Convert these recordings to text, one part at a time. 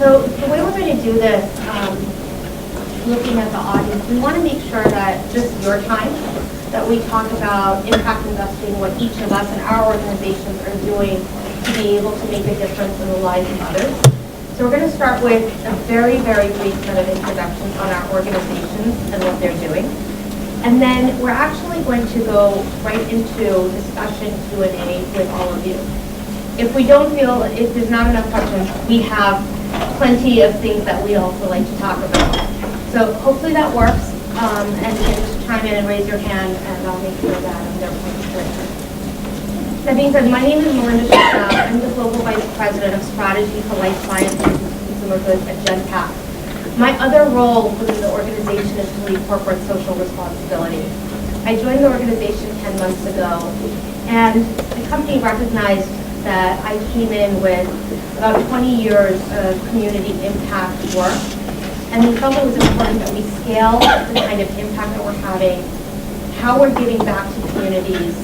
So the way we're going to do this, looking at the audience, we want to make sure that this is your time, that we talk about impact investing, what each of us and our organizations are doing to be able to make a difference in the lives of others. So we're going to start with a very, very brief set of introductions on our organizations and what they're doing. And then we're actually going to go right into discussion Q&A with all of you. If we don't feel, if there's not enough questions, we have plenty of things that we also like to talk about. So hopefully that works, and you can just chime in and raise your hand, and I'll make sure that I'm there for you. That being said, my name is Melinda Shah. I'm the Global Vice President of Strategy for Life Sciences and Consumer Goods at Genpact. My other role within the organization is to lead corporate social responsibility. I joined the organization 10 months ago, and the company recognized that I came in with about 20 years of community impact work, and we felt it was important that we scale the kind of impact that we're having, how we're giving back to communities,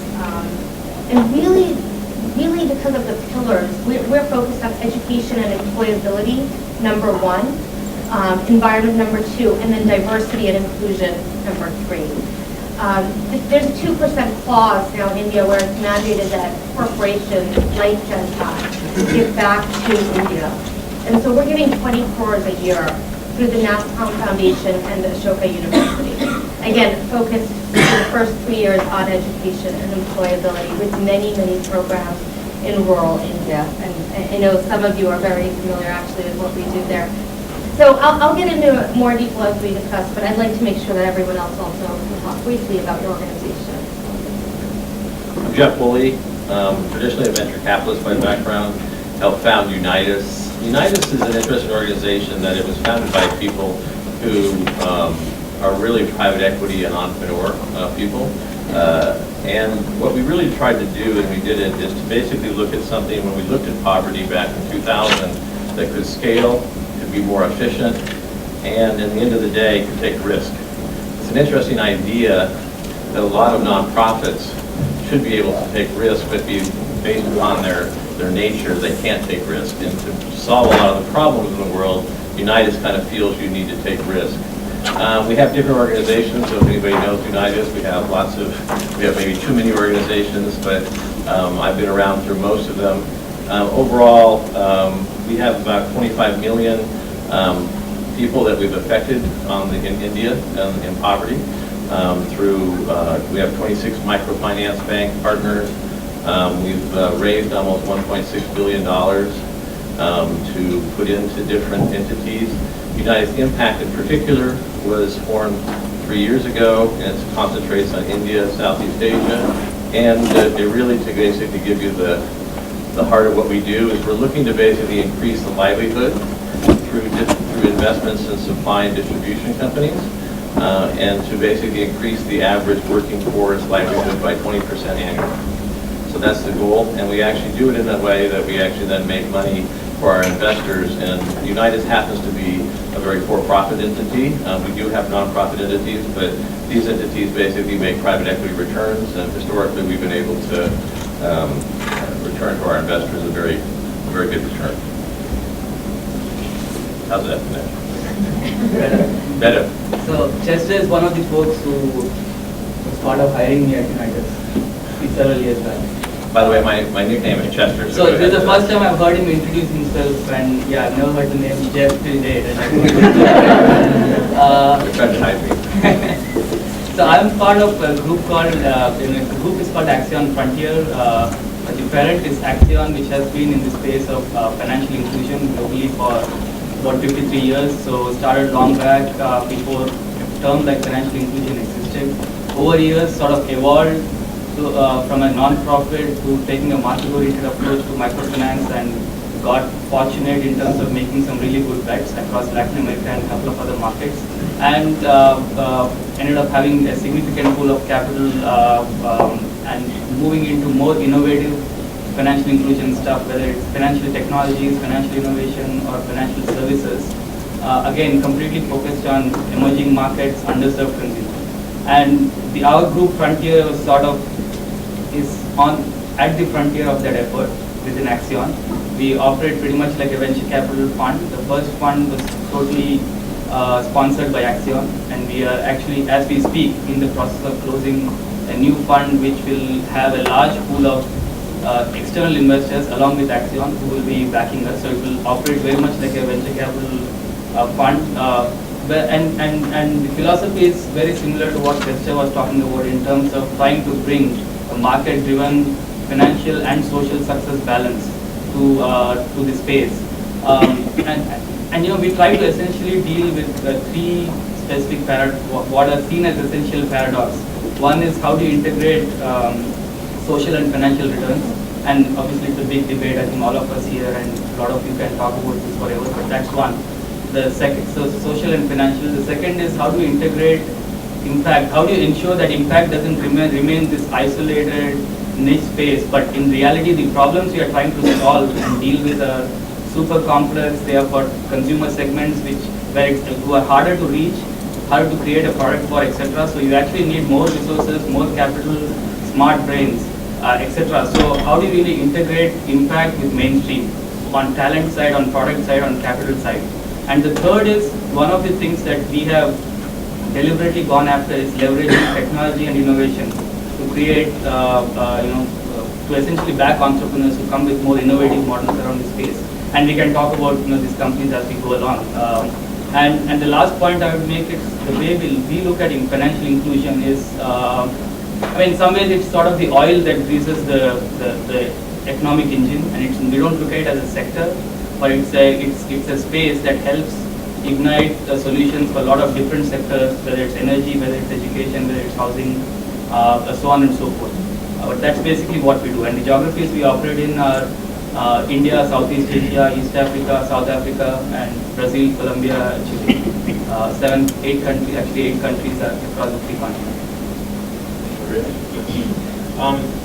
and really because of the pillars, we're focused on education and employability, number one, environment, number two, and then diversity and inclusion, number three. There's a 2% clause now in India where it's mandated that corporations like Genpact give back to India. And so we're giving 20 crores a year through the NASCOM Foundation and the Ashoka University. Again, focused in the first 3 years on education and employability with many, many programs in rural India. And I know some of you are very familiar actually with what we do there. So I'll get into more detail as we discuss, but I'd like to make sure that everyone else also can talk briefly about your organization. I'm Jeff Woolley, traditionally a venture capitalist by background, helped found Unitas. Unitas is an interesting organization that it was founded by people who are really private equity and entrepreneur people. And what we really tried to do, and we did it, is to basically look at something when we looked at poverty back in 2000 that could scale, could be more efficient, and in the end of the day, could take risk. It's an interesting idea that a lot of nonprofits should be able to take risk, but be based upon their nature, they can't take risk. And to solve a lot of the problems in the world, Unitas kind of feels you need to take risk. We have different organizations, so if anybody knows Unitas, we have maybe too many organizations, but I've been around through most of them. Overall, we have about 25 million people that we've affected in India in poverty. We have 26 microfinance bank partners. We've raised almost $1.6 billion to put into different entities. Unitas Impact in particular was formed 3 years ago, and it concentrates on India, Southeast Asia, and it really to basically give you the heart of what we do is we're looking to basically increase the livelihood through investments in supply and distribution companies, and to basically increase the average working poor's livelihood by 20% annually. So that's the goal, and we actually do it in a way that we actually then make money for our investors, and Unitas happens to be a very for-profit entity. We do have nonprofit entities, but these entities basically make private equity returns, and historically we've been able to return to our investors a very good return. How's that? Better. So Chester is one of the folks who was part of hiring me at Unitas several years back. By the way, my nickname is Chester. So this is the first time I've heard him introduce himself, and yeah, I've never heard the name Jeff till date. You're trying to hide me. So I'm part of a group called, the group is called Axion Frontier. The parent is Axion, which has been in the space of financial inclusion globally for about 53 years. So started long back before terms like financial inclusion existed. Over years, sort of evolved from a non-profit to taking a market-oriented approach to microfinance, and got fortunate in terms of making some really good bets across Latin America and a couple of other markets, and ended up having a significant pool of capital and moving into more innovative financial inclusion stuff, whether it's financial technologies, financial innovation, or financial services. Again, completely focused on emerging markets, underserved consumers. And our group Frontier sort of is at the frontier of that effort. within Axion. We operate pretty much like a venture capital fund. The first fund was totally sponsored by Axion, and we are actually, as we speak, in the process of closing a new fund which will have a large pool of external investors along with Axion who will be backing us. So it will operate very much like a venture capital fund. And the philosophy is very similar to what Chester was talking about in terms of trying to bring a market-driven financial and social success balance to the space. And you know, we try to essentially deal with three specific what are seen as essential paradox. One is how do you integrate social and financial returns, and obviously it's a big debate. I think all of us here and a lot of you can talk about this forever, but that's one. The second, so social and financial. The second is how do you integrate impact? How do you ensure that impact doesn't remain this isolated niche space, but in reality the problems we are trying to solve and deal with are super complex. They are for consumer segments who are harder to reach, harder to create a product for, etc. So you actually need more resources, more capital, smart brains, etc. So how do you really integrate impact with mainstream on talent side, on product side, on capital side? And the third is one of the things that we have deliberately gone after is leveraging technology and innovation to create, to essentially back entrepreneurs who come with more innovative models around the space. And we can talk about these companies as we go along. And the last point I would make is the way we look at financial inclusion is, in some ways it's sort of the oil that greases the economic engine, and we don't look at it as a sector, but it's a space that helps ignite solutions for a lot of different sectors, whether it's energy, whether it's education, whether it's housing, so on and so forth. But that's basically what we do. And the geographies we operate in are India, Southeast Asia, East Africa, South Africa, and Brazil, Colombia, Chile. 8 countries across the 3 continents.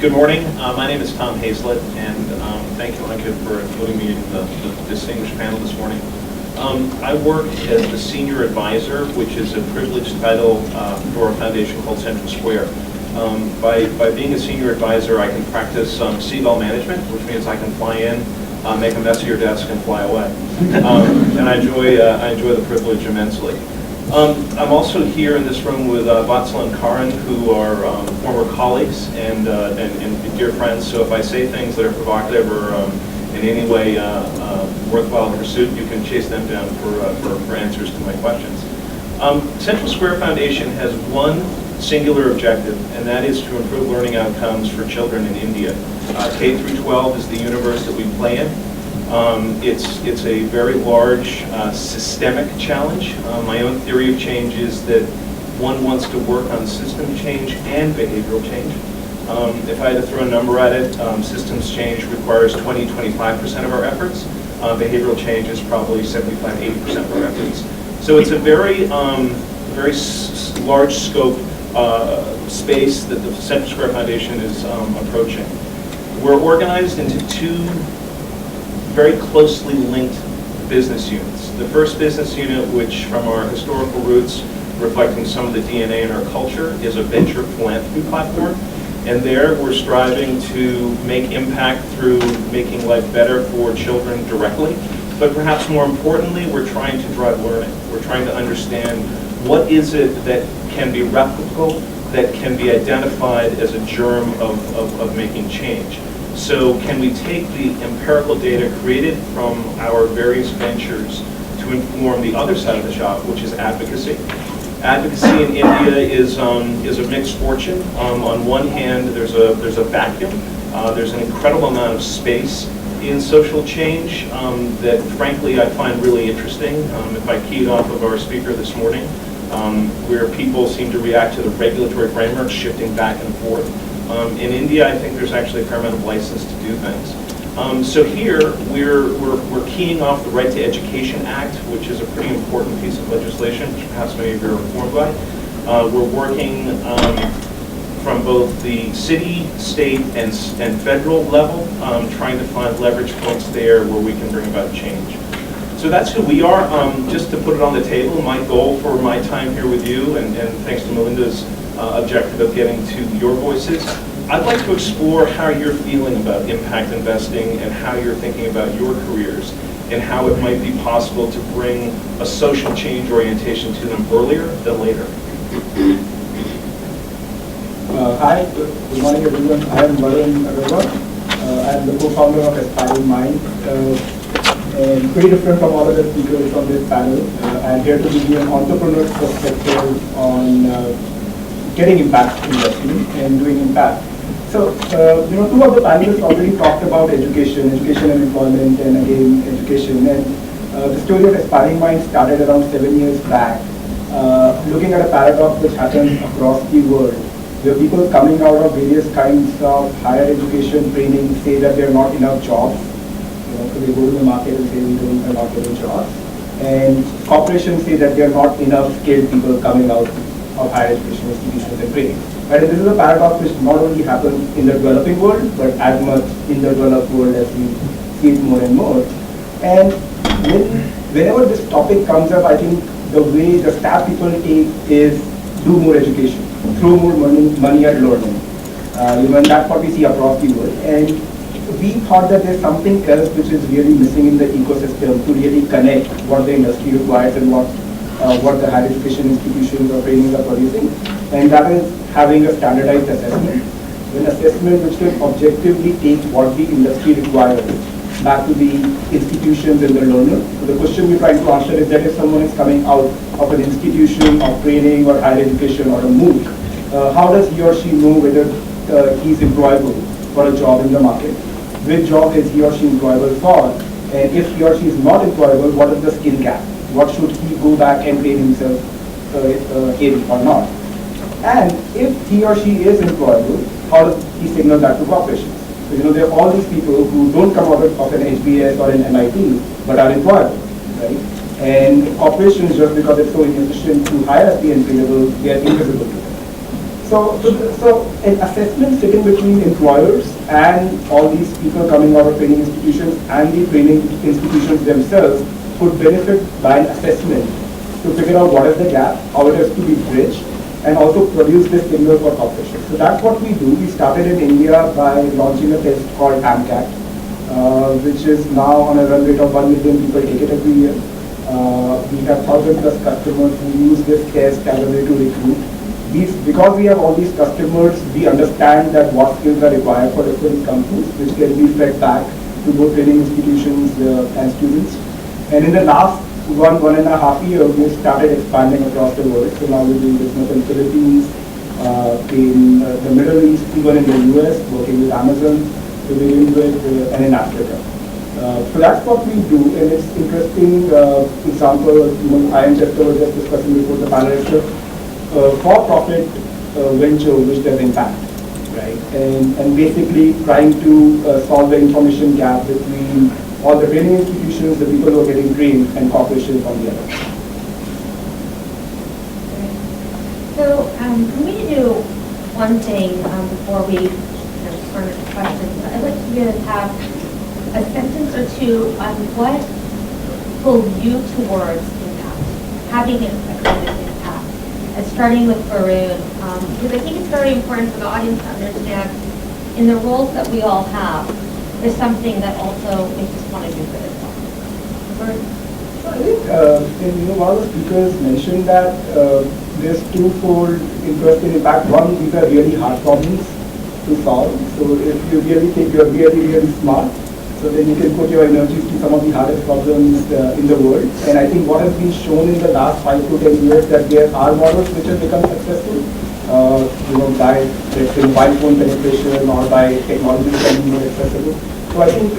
Good morning. My name is Tom Hazlett, and thank you, Ankit, for including me in the distinguished panel this morning. I work as the senior advisor, which is a privileged title for a foundation called Central Square. By being a senior advisor, I can practice seagull management, which means I can fly in, make a mess of your desk, and fly away. And I enjoy the privilege immensely. I'm also here in this room with Vatsal and Karan, who are former colleagues and dear friends. So if I say things that are provocative or in any way worthwhile pursuit, you can chase them down for answers to my questions. Central Square Foundation has one singular objective, and that is to improve learning outcomes for children in India. K through 12 is the universe that we play in. It's a very large systemic challenge. My own theory of change is that one wants to work on system change and behavioral change. If I had to throw a number at it, systems change requires 20-25% of our efforts. Behavioral change is probably 75-80% of our efforts. So it's a very large scope space that the Central Square Foundation is approaching. We're organized into 2 very closely linked business units. The first business unit, which from our historical roots, reflecting some of the DNA in our culture, is a venture philanthropy platform. And there we're striving to make impact through making life better for children directly. But perhaps more importantly, we're trying to drive learning. We're trying to understand what is it that can be replicable, that can be identified as a germ of making change. So can we take the empirical data created from our various ventures to inform the other side of the shop, which is advocacy? Advocacy in India is a mixed fortune. On one hand, there's a vacuum. There's an incredible amount of space in social change that, frankly, I find really interesting. If I keyed off of our speaker this morning, where people seem to react to the regulatory framework shifting back and forth. In India, I think there's actually a fair amount of license to do things. So here, we're keying off the Right to Education Act, which is a pretty important piece of legislation, which perhaps many of you are informed by. We're working from both the city, state, and federal level, trying to find leverage points there where we can bring about change. So that's who we are. Just to put it on the table, my goal for my time here with you, and thanks to Melinda's objective of getting to your voices, I'd like to explore how you're feeling about impact investing and how you're thinking about your careers and how it might be possible to bring a social change orientation to them earlier than later. Hi, good morning everyone. I am Varun Agarwal. I am the co-founder of Aspiring Mind. And pretty different from all other speakers on this panel. I am here to give you an entrepreneur's perspective on getting impact investing and doing impact. So, two of the panelists already talked about education and employment, and again, education. And the story of Aspiring Mind started around 7 years back, looking at a paradox which happens across the world, where people coming out of various kinds of higher education training say that there are not enough jobs. So they go to the market and say we are not getting jobs. And corporations say that there are not enough skilled people coming out of higher education institutions and training. Right? And this is a paradox which not only happens in the developing world, but as much in the developed world as we see it more and more. And whenever this topic comes up, I think the way the step people take is do more education, throw more money at learning. And that's what we see across the world. And we thought that there's something else which is really missing in the ecosystem to really connect what the industry requires and what the higher education institutions or trainings are producing. And that is having a standardized assessment, an assessment which can objectively take what the industry requires back to the institutions and the learner. So the question we're trying to answer is that if someone is coming out of an institution of training or higher education or a MOOC, how does he or she know whether he's employable for a job in the market? Which job is he or she employable for? And if he or she is not employable, what is the skill gap? What should he go back and train himself in or not? And if he or she is employable, how does he signal that to corporations? So, there are all these people who don't come out of an HBS or an MIT, but are employable, right? And corporations, just because it's so inefficient to hire at the entry level, they are invisible to them. So an assessment sitting between employers and all these people coming out of training institutions and the training institutions themselves could benefit by an assessment to figure out what is the gap, how it has to be bridged, and also produce this signal for corporations. So that's what we do. We started in India by launching a test called AMCAT, which is now on a run rate of 1 million people take it every year. We have 1,000+ customers who use this test as a way to recruit. Because we have all these customers, we understand that what skills are required for different companies, which can be fed back to both training institutions and students. And in the last 1.5 years, we started expanding across the world. So now we're doing business in Philippines, in the Middle East, even in the US, working with Amazon, to begin with, and in Africa. So that's what we do, and it's interesting example. I and Chester were just discussing before the panel. For-profit venture which does impact, right? And basically trying to solve the information gap between all the training institutions, the people who are getting trained, and corporations on the other. So I'm going to do one thing before we turn to questions. I'd like you to have a sentence or two on what pulled you towards impact, having a kind of impact. Starting with Varun, because I think it's very important for the audience to understand in the roles that we all have, there's something that also makes us want to do good as well. Varun? I think one of the speakers mentioned that there's twofold interest in impact. One, these are really hard problems to solve. So if you really think you're really smart, so then you can put your energies to some of the hardest problems in the world. And I think what has been shown in the last 5 to 10 years that there are models which have become successful, by let's say mobile phone penetration or by technology becoming more accessible. So I think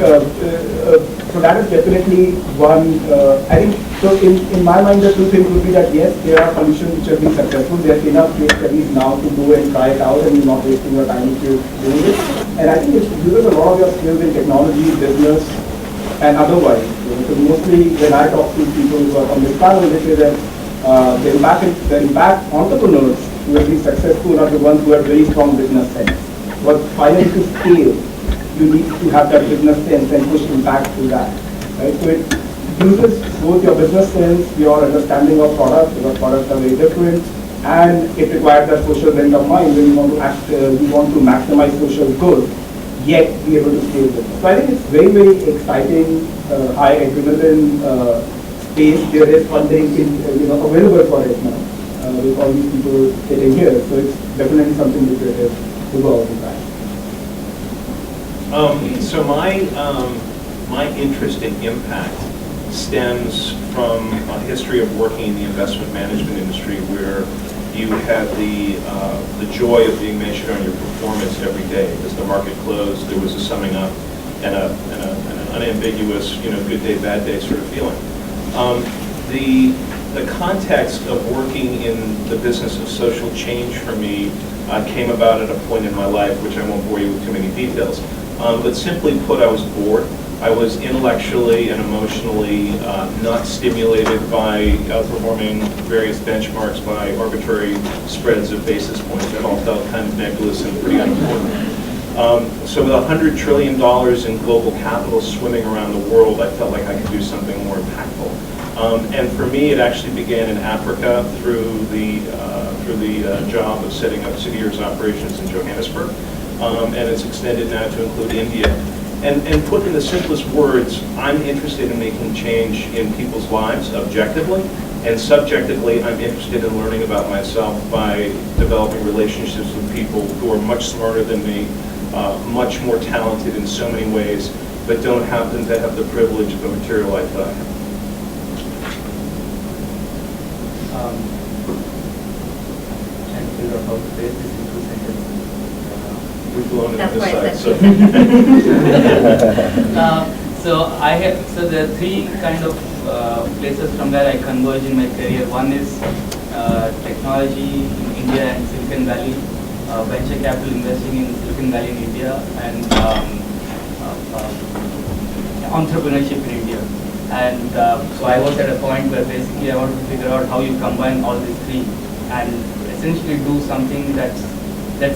so that is definitely one. I think so. In my mind, the two things would be that yes, there are solutions which have been successful. There are enough case studies now to go and try it out, and you're not wasting your time if you're doing it. And I think it uses a lot of your skills in technology, business, and otherwise. So mostly when I talk to people who are on this panel, they say that the impact entrepreneurs who have been successful are the ones who have very strong business sense. But finally to scale, you need to have that business sense and push impact through that. Right? So it uses both your business sense, your understanding of products, because products are very different, and it requires that social bent of mind when we want to act, we want to maximize social good, yet be able to scale business. So I think it's very, very exciting, high adrenaline space. There is funding available for it now with all these people getting here. So it's definitely something lucrative to go out and buy. So my interest in impact stems from a history of working in the investment management industry, where you had the joy of being measured on your performance every day. As the market closed, there was a summing up and an unambiguous, good day, bad day sort of feeling. The context of working in the business of social change for me came about at a point in my life, which I won't bore you with too many details. But simply put, I was bored. I was intellectually and emotionally not stimulated by outperforming various benchmarks by arbitrary spreads of basis points. That all felt kind of nebulous and pretty unimportant. So with $100 trillion in global capital swimming around the world, I felt like I could do something more impactful. And for me, it actually began in Africa through the job of setting up City-Years operations in Johannesburg. And it's extended now to include India. And put in the simplest words, I'm interested in making change in people's lives objectively, and subjectively, I'm interested in learning about myself by developing relationships with people who are much smarter than me, much more talented in so many ways, but don't happen to have the privilege of a material life that I have. Trying to figure out how to phrase this in 2 sentences. We've blown it That's on why I this said side. So there are 3 kind of places from where I converge in my career. One is technology in India and Silicon Valley, venture capital investing in Silicon Valley in India, and entrepreneurship in India. And so I was at a point where basically I wanted to figure out how you combine all these 3 and essentially do something that's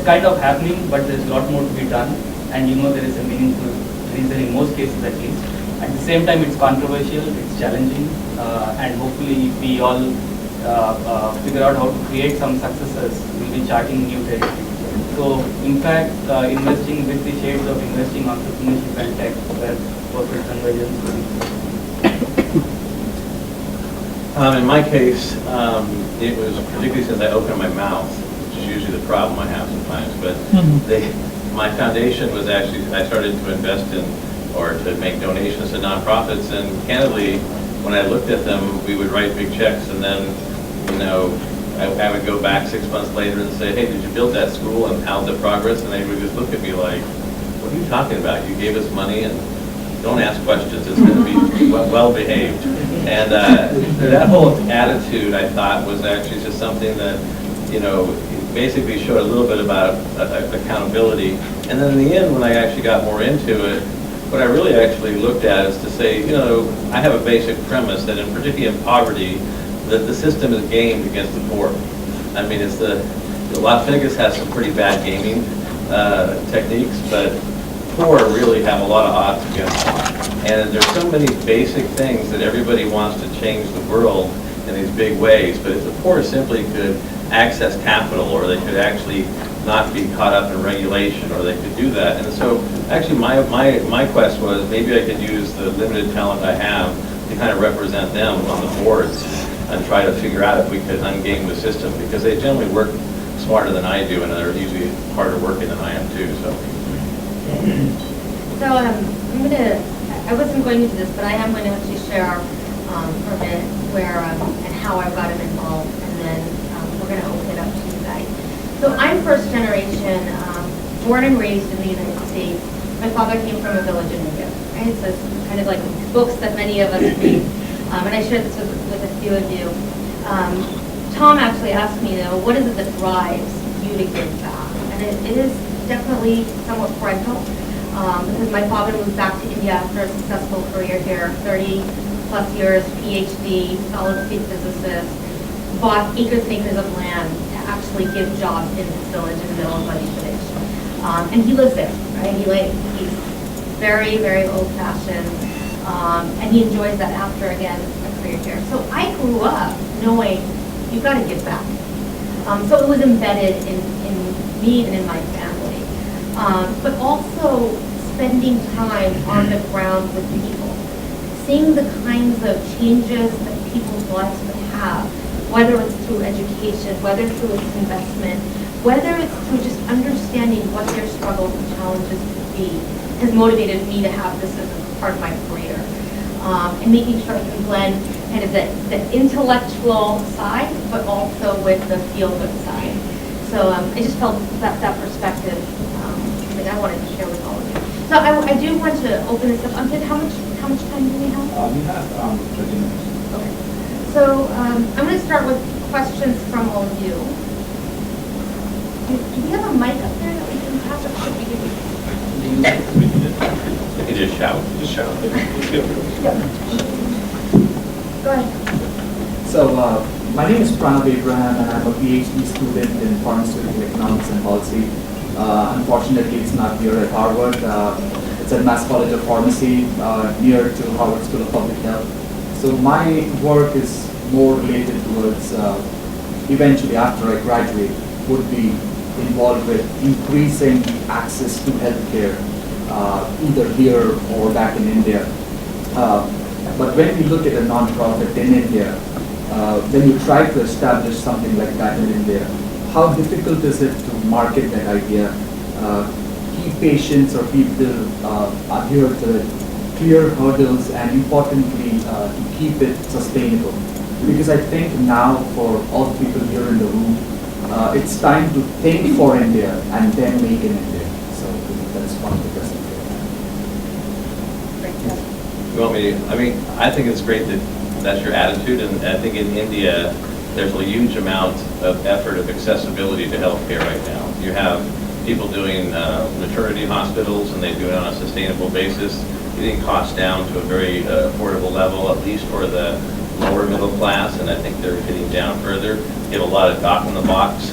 kind of happening, but there's a lot more to be done, and there is a meaningful reason in most cases at least. At the same time, it's controversial, it's challenging, and hopefully if we all figure out how to create some successes, we'll be charting new territory. So in fact, investing with the shades of investing, entrepreneurship and tech, where corporate convergence will be. In my case, it was particularly since I opened my mouth, which is usually the problem I have sometimes, but my foundation was actually, I started to invest in or to make donations to nonprofits, and candidly, when I looked at them, we would write big checks, and then, I would go back 6 months later and say, hey, did you build that school, and how's the progress? And they would just look at me like, what are you talking about? You gave us money, and don't ask questions, it's going to be well behaved. And that whole attitude, I thought, was actually just something that, basically showed a little bit about accountability. And then in the end, when I actually got more into it, what I really actually looked at is to say, I have a basic premise that particularly in poverty, that the system is gamed against the poor. I mean, Las Vegas has some pretty bad gaming techniques, but poor really have a lot of odds against them. And there's so many basic things that everybody wants to change the world in these big ways, but if the poor simply could access capital, or they could actually not be caught up in regulation, or they could do that. And so actually my quest was maybe I could use the limited talent I have to kind of represent them on the boards and try to figure out if we could ungame the system, because they generally work smarter than I do, and they're usually harder working than I am too. So I wasn't going to do this, but I am going to actually share for a minute where and how I got involved, and then we're going to open it up to you guys. So I'm first generation, born and raised in the United States. My father came from a village in India, right? So it's kind of like books that many of us read. And I shared this with a few of you. Tom actually asked me, what is it that drives you to give back? And it is definitely somewhat parental, because my father moved back to India after a successful career here, 30 plus years, PhD, solid state physicist, bought acres and acres of land to actually give jobs in this village in the middle of Madhya Pradesh. And he lives there, right? He's very, very old-fashioned, and he enjoys that after, again, a career here. So I grew up knowing you've got to give back. So it was embedded in me and in my family. But also spending time on the ground with people, seeing the kinds of changes that people's lives would have, whether it's through education, whether through its investment, whether it's through just understanding what their struggles and challenges could be, has motivated me to have this as a part of my career. And making sure I can blend kind of the intellectual side, but also with the feel-good side. So I just felt that perspective that I wanted to share with all of you. So I do want to open this up. Ankit, how much time do we have? We have 30 minutes. Okay. So I'm going to start with questions from all of you. Do we have a mic up there that we can pass, or should we give you? You can just shout. Just shout. Let's go. Go ahead. So, my name is Pranav Abraham, and I'm a PhD student in pharmaceutical economics and policy. Unfortunately, it's not here at Harvard. It's at Mass College of Pharmacy, near to Harvard School of Public Health. So my work is more related towards, eventually after I graduate, would be involved with increasing access to healthcare, either here or back in India. But when we look at a non-profit in India, when you try to establish something like that in India, how difficult is it to market that idea, keep patients or people adhere to clear hurdles, and importantly, to keep it sustainable? Because I think now for all the people here in the room, it's time to think for India and then make in India. So that's one of the best things. You want me to, I think it's great that that's your attitude, and I think in India, there's a huge amount of effort of accessibility to healthcare right now. You have people doing maternity hospitals, and they do it on a sustainable basis, getting costs down to a very affordable level, at least for the lower middle class, and I think they're getting down further. You have a lot of doc-in-the-box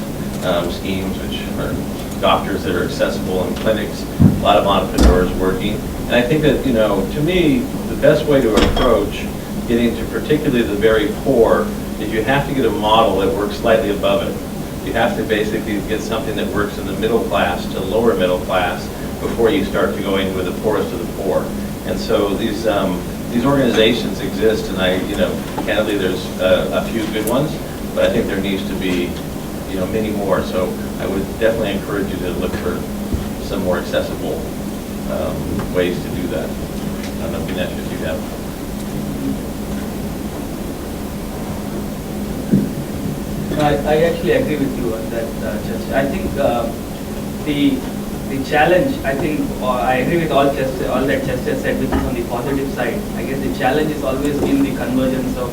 schemes, which are doctors that are accessible in clinics, a lot of entrepreneurs working. And I think that, to me, the best way to approach getting to particularly the very poor is you have to get a model that works slightly above it. You have to basically get something that works in the middle class to lower middle class before you start to go into the poorest of the poor. And so these organizations exist, and candidly, there's a few good ones, but I think there needs to be, many more. So I would definitely encourage you to look for some more accessible ways to do that. I don't know, Dinesh, if you have. I actually agree with you on that, Chester. I think the challenge, I agree with all that Chester said, which is on the positive side. I guess the challenge has always been the convergence of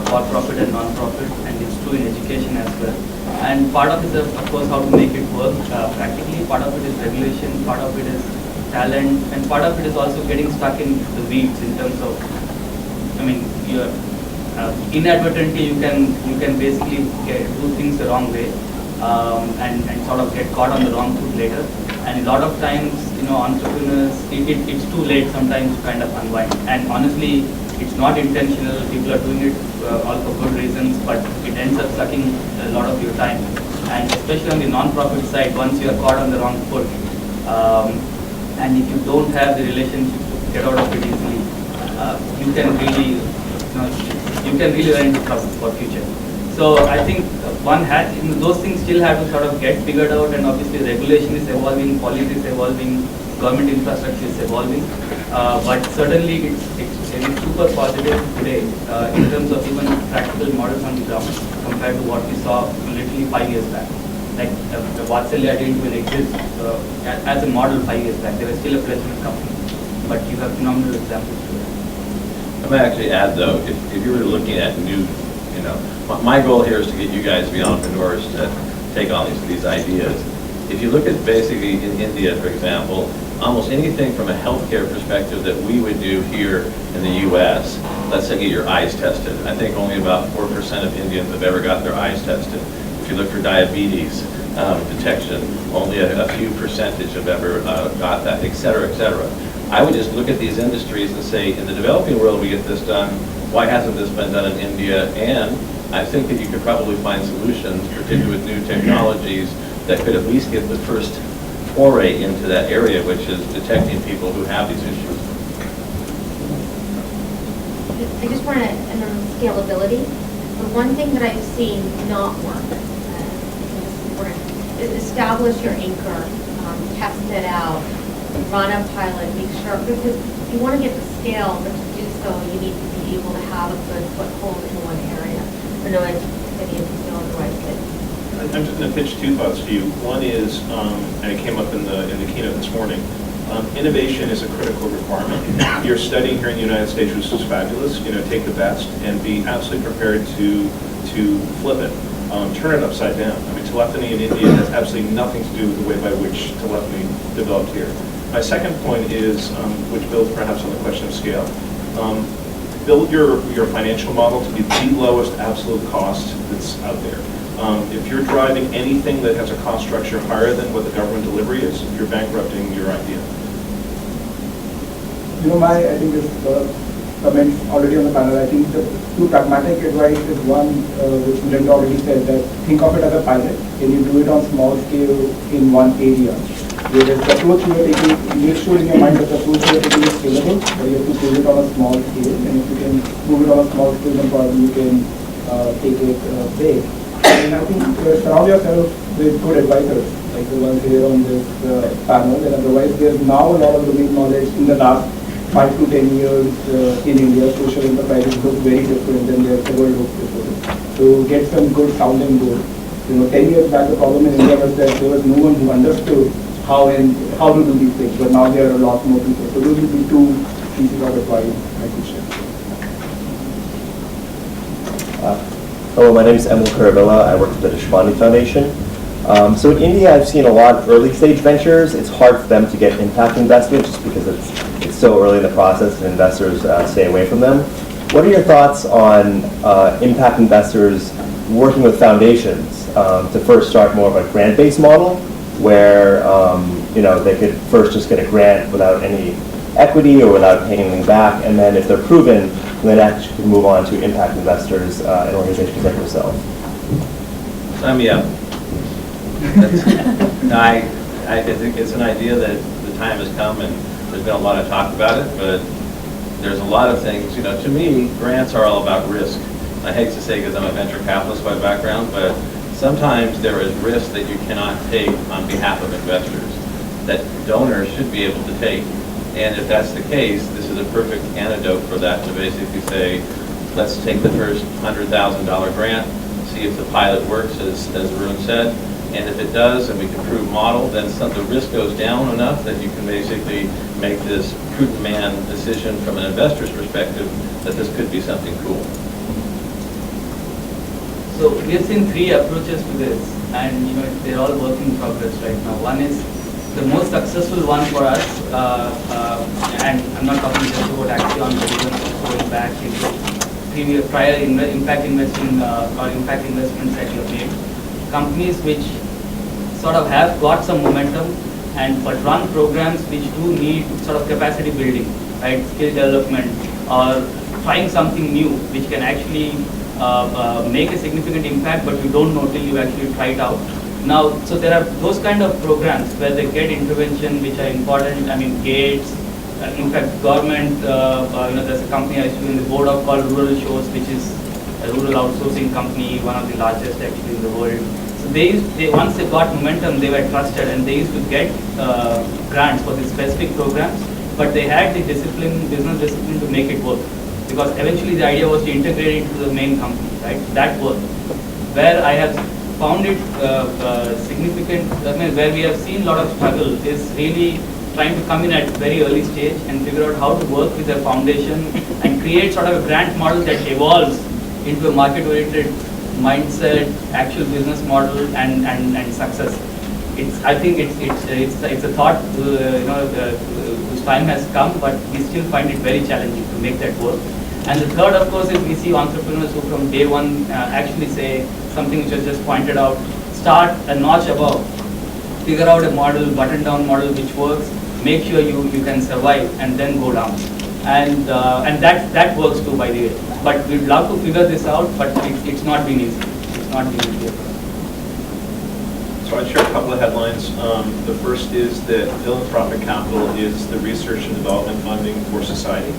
for-profit and non-profit, and it's true in education as well. And part of it is, of course, how to make it work practically. Part of it is regulation, part of it is talent, and part of it is also getting stuck in the weeds in terms of, you're inadvertently you can basically do things the wrong way, and sort of get caught on the wrong foot later. And a lot of times, entrepreneurs, it's too late sometimes to kind of unwind. And honestly, it's not intentional. People are doing it all for good reasons, but it ends up sucking a lot of your time. And especially on the non-profit side, once you are caught on the wrong foot, and if you don't have the relationship to get out of it easily, you can really run into trouble for future. So I think those things still have to sort of get figured out, and obviously regulation is evolving, policy is evolving, government infrastructure is evolving, but certainly it's super positive today in terms of even practical models on the ground compared to what we saw literally 5 years back. Like Vatsalya didn't even exist as a model 5 years back. They were still a fledgling company, but you have phenomenal examples today. I might actually add, though, if you were looking at new, my goal here is to get you guys to be entrepreneurs to take on these ideas. If you look at basically in India, for example, almost anything from a healthcare perspective that we would do here in the U.S., let's say get your eyes tested. I think only about 4% of Indians have ever got their eyes tested. If you look for diabetes detection, only a few percentage have ever got that, et cetera, et cetera. I would just look at these industries and say, in the developing world we get this done, why hasn't this been done in India and I think that you could probably find solutions, particularly with new technologies, that could at least get the first foray into that area, which is detecting people who have these issues. I just want to, and then scalability. The one thing that I've seen not work, and this is important, is establish your anchor, test it out, run a pilot, make sure, because you want to get the scale, but to do so, you need to be able to have a good foothold in one area. I know if any of you know otherwise, but I'm just going to pitch two thoughts to you. One is, and it came up in the keynote this morning, innovation is a critical requirement. You're studying here in the United States, which is fabulous. Take the best and be absolutely prepared to flip it, turn it upside down. I mean, telephony in India has absolutely nothing to do with the way by which telephony developed here. My second point is, which builds perhaps on the question of scale. Build your financial model to be the lowest absolute cost that's out there. If you're driving anything that has a cost structure higher than what the government delivery is, you're bankrupting your idea. I think this comments already on the panel. I think the two pragmatic advice is one, which Linda already said, that think of it as a pilot. Can you do it on small scale in one area? Whereas the approach you are taking, make sure in your mind that the approach you are taking is scalable, but you have to prove it on a small scale. And if you can prove it on a small scale, then probably you can take it big. And I think surround yourself with good advisors, like the ones here on this panel. And otherwise, there's now a lot of domain knowledge in the last 5 to 10 years in India. Social enterprises look very different than they have ever looked before. So get some good sounding board. 10 years back, the problem in India was that there was no one who understood how to do these things, but now there are a lot more people. So those would be two pieces of advice I could share. Hello, my name is Emil Caravilla. I work at the Deshpande Foundation. So in India, I've seen a lot of early stage ventures. It's hard for them to get impact investment just because it's so early in the process and investors stay away from them. What are your thoughts on impact investors working with foundations to first start more of a grant-based model where they could first just get a grant without any equity or without paying anything back, and then if they're proven, then actually can move on to impact investors and organizations like yourself? Sign me up. I think it's an idea that the time has come, and there's been a lot of talk about it, but there's a lot of things. To me, grants are all about risk. I hate to say because I'm a venture capitalist by background, but sometimes there is risk that you cannot take on behalf of investors that donors should be able to take. And if that's the case, this is a perfect antidote for that, to basically say, let's take the first $100,000 grant, see if the pilot works, as Arun said, and if it does, and we can prove model, then the risk goes down enough that you can basically make this prudent man decision from an investor's perspective that this could be something cool. So we have seen 3 approaches to this, and they're all work in progress right now. One is the most successful one for us, and I'm not talking just about Axion, but even going back into prior impact investing or impact investments that you have made. Companies which sort of have got some momentum but run programs which do need sort of capacity building, right? Skill development, or trying something new which can actually make a significant impact, but you don't know till you actually try it out. Now, so there are those kind of programs where they get intervention which are important. I mean, Gates, in fact, government, there's a company I used to be in the board of called Rural Shows, which is a rural outsourcing company, one of the largest actually in the world. So they once they got momentum, they were trusted, and they used to get grants for these specific programs, but they had the business discipline to make it work, because eventually the idea was to integrate it into the main company, right? That worked. Where I have found it significant, where we have seen a lot of struggle is really trying to come in at very early stage and figure out how to work with a foundation and create sort of a grant model that evolves into a market-oriented mindset, actual business model, and success. I think it's a thought whose time has come, but we still find it very challenging to make that work. And the third, of course, is we see entrepreneurs who from day one actually say something which was just pointed out, start a notch above, figure out a model, button down model which works, make sure you can survive, and then go down. and that works too, by the way. But we'd love to figure this out, but it's not been easy. It's not been easy. So I'd share a couple of headlines. The first is that philanthropic capital is the research and development funding for society.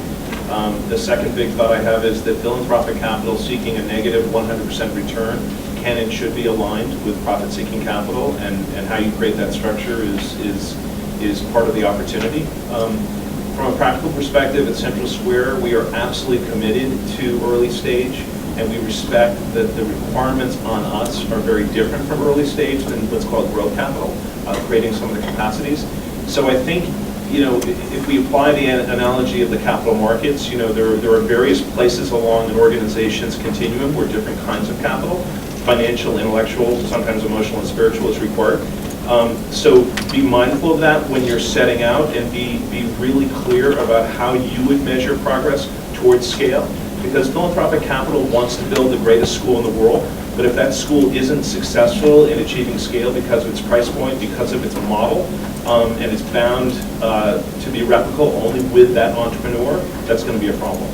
The second big thought I have is that philanthropic capital seeking a negative 100% return can and should be aligned with profit-seeking capital, and how you create that structure is part of the opportunity. From a practical perspective, at Central Square, we are absolutely committed to early stage, and we respect that the requirements on us are very different from early stage than what's called growth capital, creating some of the capacities. So I think, if we apply the analogy of the capital markets, there are various places along an organization's continuum where different kinds of capital, financial, intellectual, sometimes emotional and spiritual, is required. So be mindful of that when you're setting out, and be really clear about how you would measure progress towards scale. Because philanthropic capital wants to build the greatest school in the world, but if that school isn't successful in achieving scale because of its price point, because of its model, and it's bound to be replicable only with that entrepreneur, that's going to be a problem.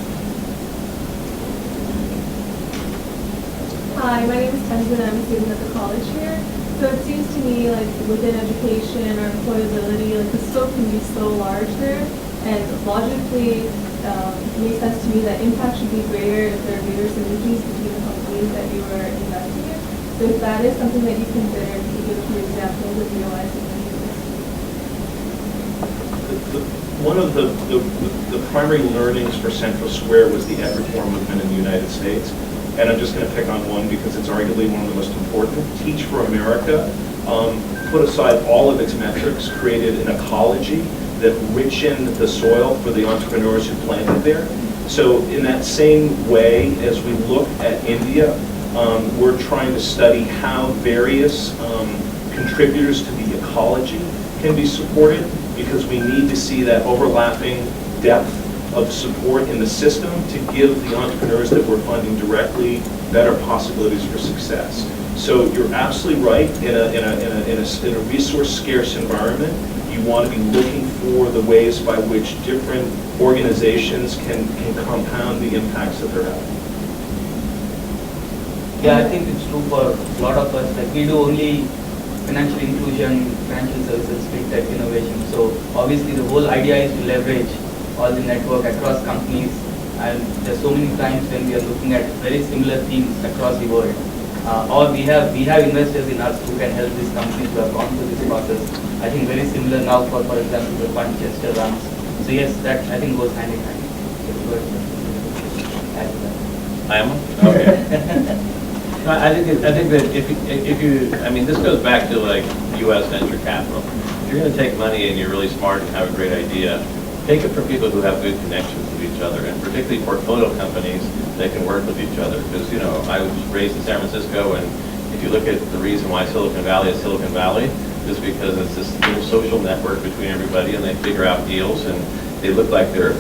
Hi, my name is Tenzin. I'm a student at the college here. So it seems to me like within education or employability, like the scope can be so large there, and logically it makes sense to me that impact should be greater if there are greater synergies between the companies that you are investing in. So if that is something that you consider, can you give a few examples of realizing One of the primary learnings for Central Square was the ed reform movement in the United States. And I'm just going to pick on one because it's arguably one of the most important. Teach for America put aside all of its metrics, created an ecology that richened the soil for the entrepreneurs who planted there. So in that same way, as we look at India, we're trying to study how various contributors to the ecology can be supported, because we need to see that overlapping depth of support in the system to give the entrepreneurs that we're funding directly better possibilities for success. So you're absolutely right. In a resource-scarce environment, you want to be looking for the ways by which different organizations can compound the impacts that they're having. Yeah, I think it's true for a lot of us. Like, we do only financial inclusion, financial services, big tech innovation. So obviously the whole idea is to leverage all the network across companies, and there's so many times when we are looking at very similar themes across the world. Or we have investors in us who can help these companies who have gone through this process. I think very similar now for example, the fund Chester runs. So yes, that I think goes hand in hand. I am? Okay. No, I think that if you, I mean, this goes back to like U.S. venture capital. If you're going to take money and you're really smart and have a great idea, take it from people who have good connections with each other, and particularly portfolio companies that can work with each other. Because, I was raised in San Francisco, and if you look at the reason why Silicon Valley is Silicon Valley, is because it's this little social network between everybody, and they figure out deals, and they look like they're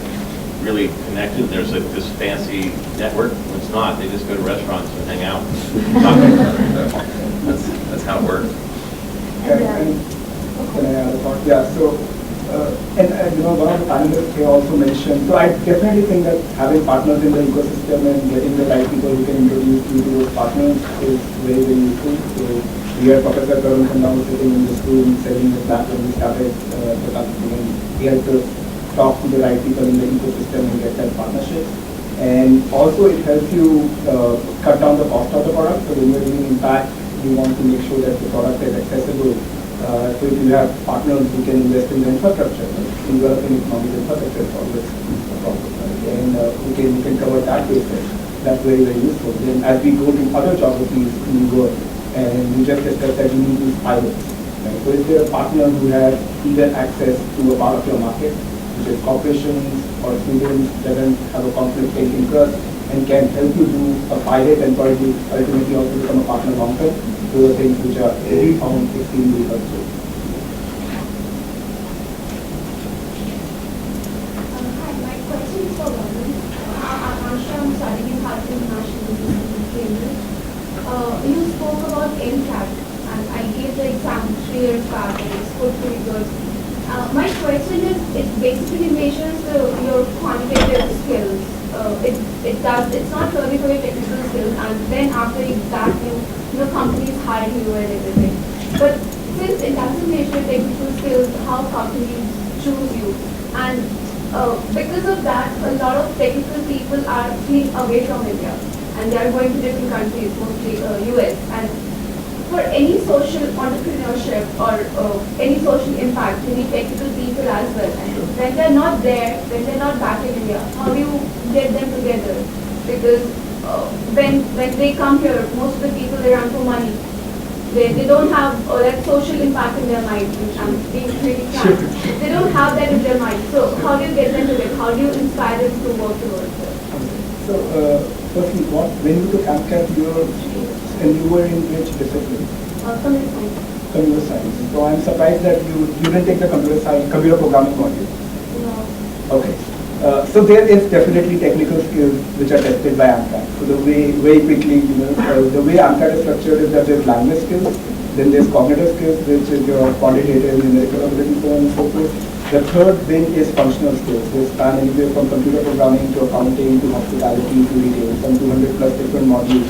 really connected. There's this fancy network. It's not. They just go to restaurants and hang out and talk to each other. So that's how it works. Can I add a thought? Yeah, so, one of the panelists here also mentioned, so I definitely think that having partners in the ecosystem and getting the right people who can introduce you to those partners is very, very useful. So we had Professor Karun Khanna sitting in this room selling the back when we started the company, and he had to talk to the right people in the ecosystem and get that partnership. And also it helps you cut down the cost of the product. So when you're doing impact, you want to make sure that the product is accessible. So if you have partners who can invest in the infrastructure, in developing economic infrastructure is always a problem. Right? And we can cover that basis. That's very, very useful. Then as we go to other geographies in the world, and we just discussed that you need these pilots. Right? So if you're a partner who has either access to a part of your market, which is corporations or students that don't have a conflict in interest and can help you do a pilot and probably ultimately also become a partner long term, those are things which are really found extremely helpful. Hi, my question is for Varun. I'm studying in Harvard International University in Cambridge. You spoke about impact, and I gave the example 3 years back, and it's good, pretty good. My question is it basically measures your quantitative skills. It's not learning for your technical skills, and then after that, companies hire you and everything. But since it doesn't measure technical skills, how companies choose you? And because of that, a lot of technical people are fleeing away from India, and they are going to different countries, mostly US. And for any social entrepreneurship or any social impact, you need technical people as well. And when they're not there, when they're not back in India, how do you get them together? Because when they come here, most of the people, they run for money. They don't have that social impact in their mind. I'm being really frank. They don't have that in their mind. So how do you get them together? How do you inspire them to work towards it? So, firstly, when you took AMCAP, you were in which discipline? Computer science. Computer science. So I'm surprised that you didn't take the computer programming module. No. Okay. So there is definitely technical skills which are tested by AMCAT. So the way, very quickly, the way AMCAT is structured is that there's language skills, then there's cognitive skills, which is your quantitative, numerical ability, so on and so forth. The third thing is functional skills. They span anywhere from computer programming to accounting to hospitality to retail, some 200 plus different modules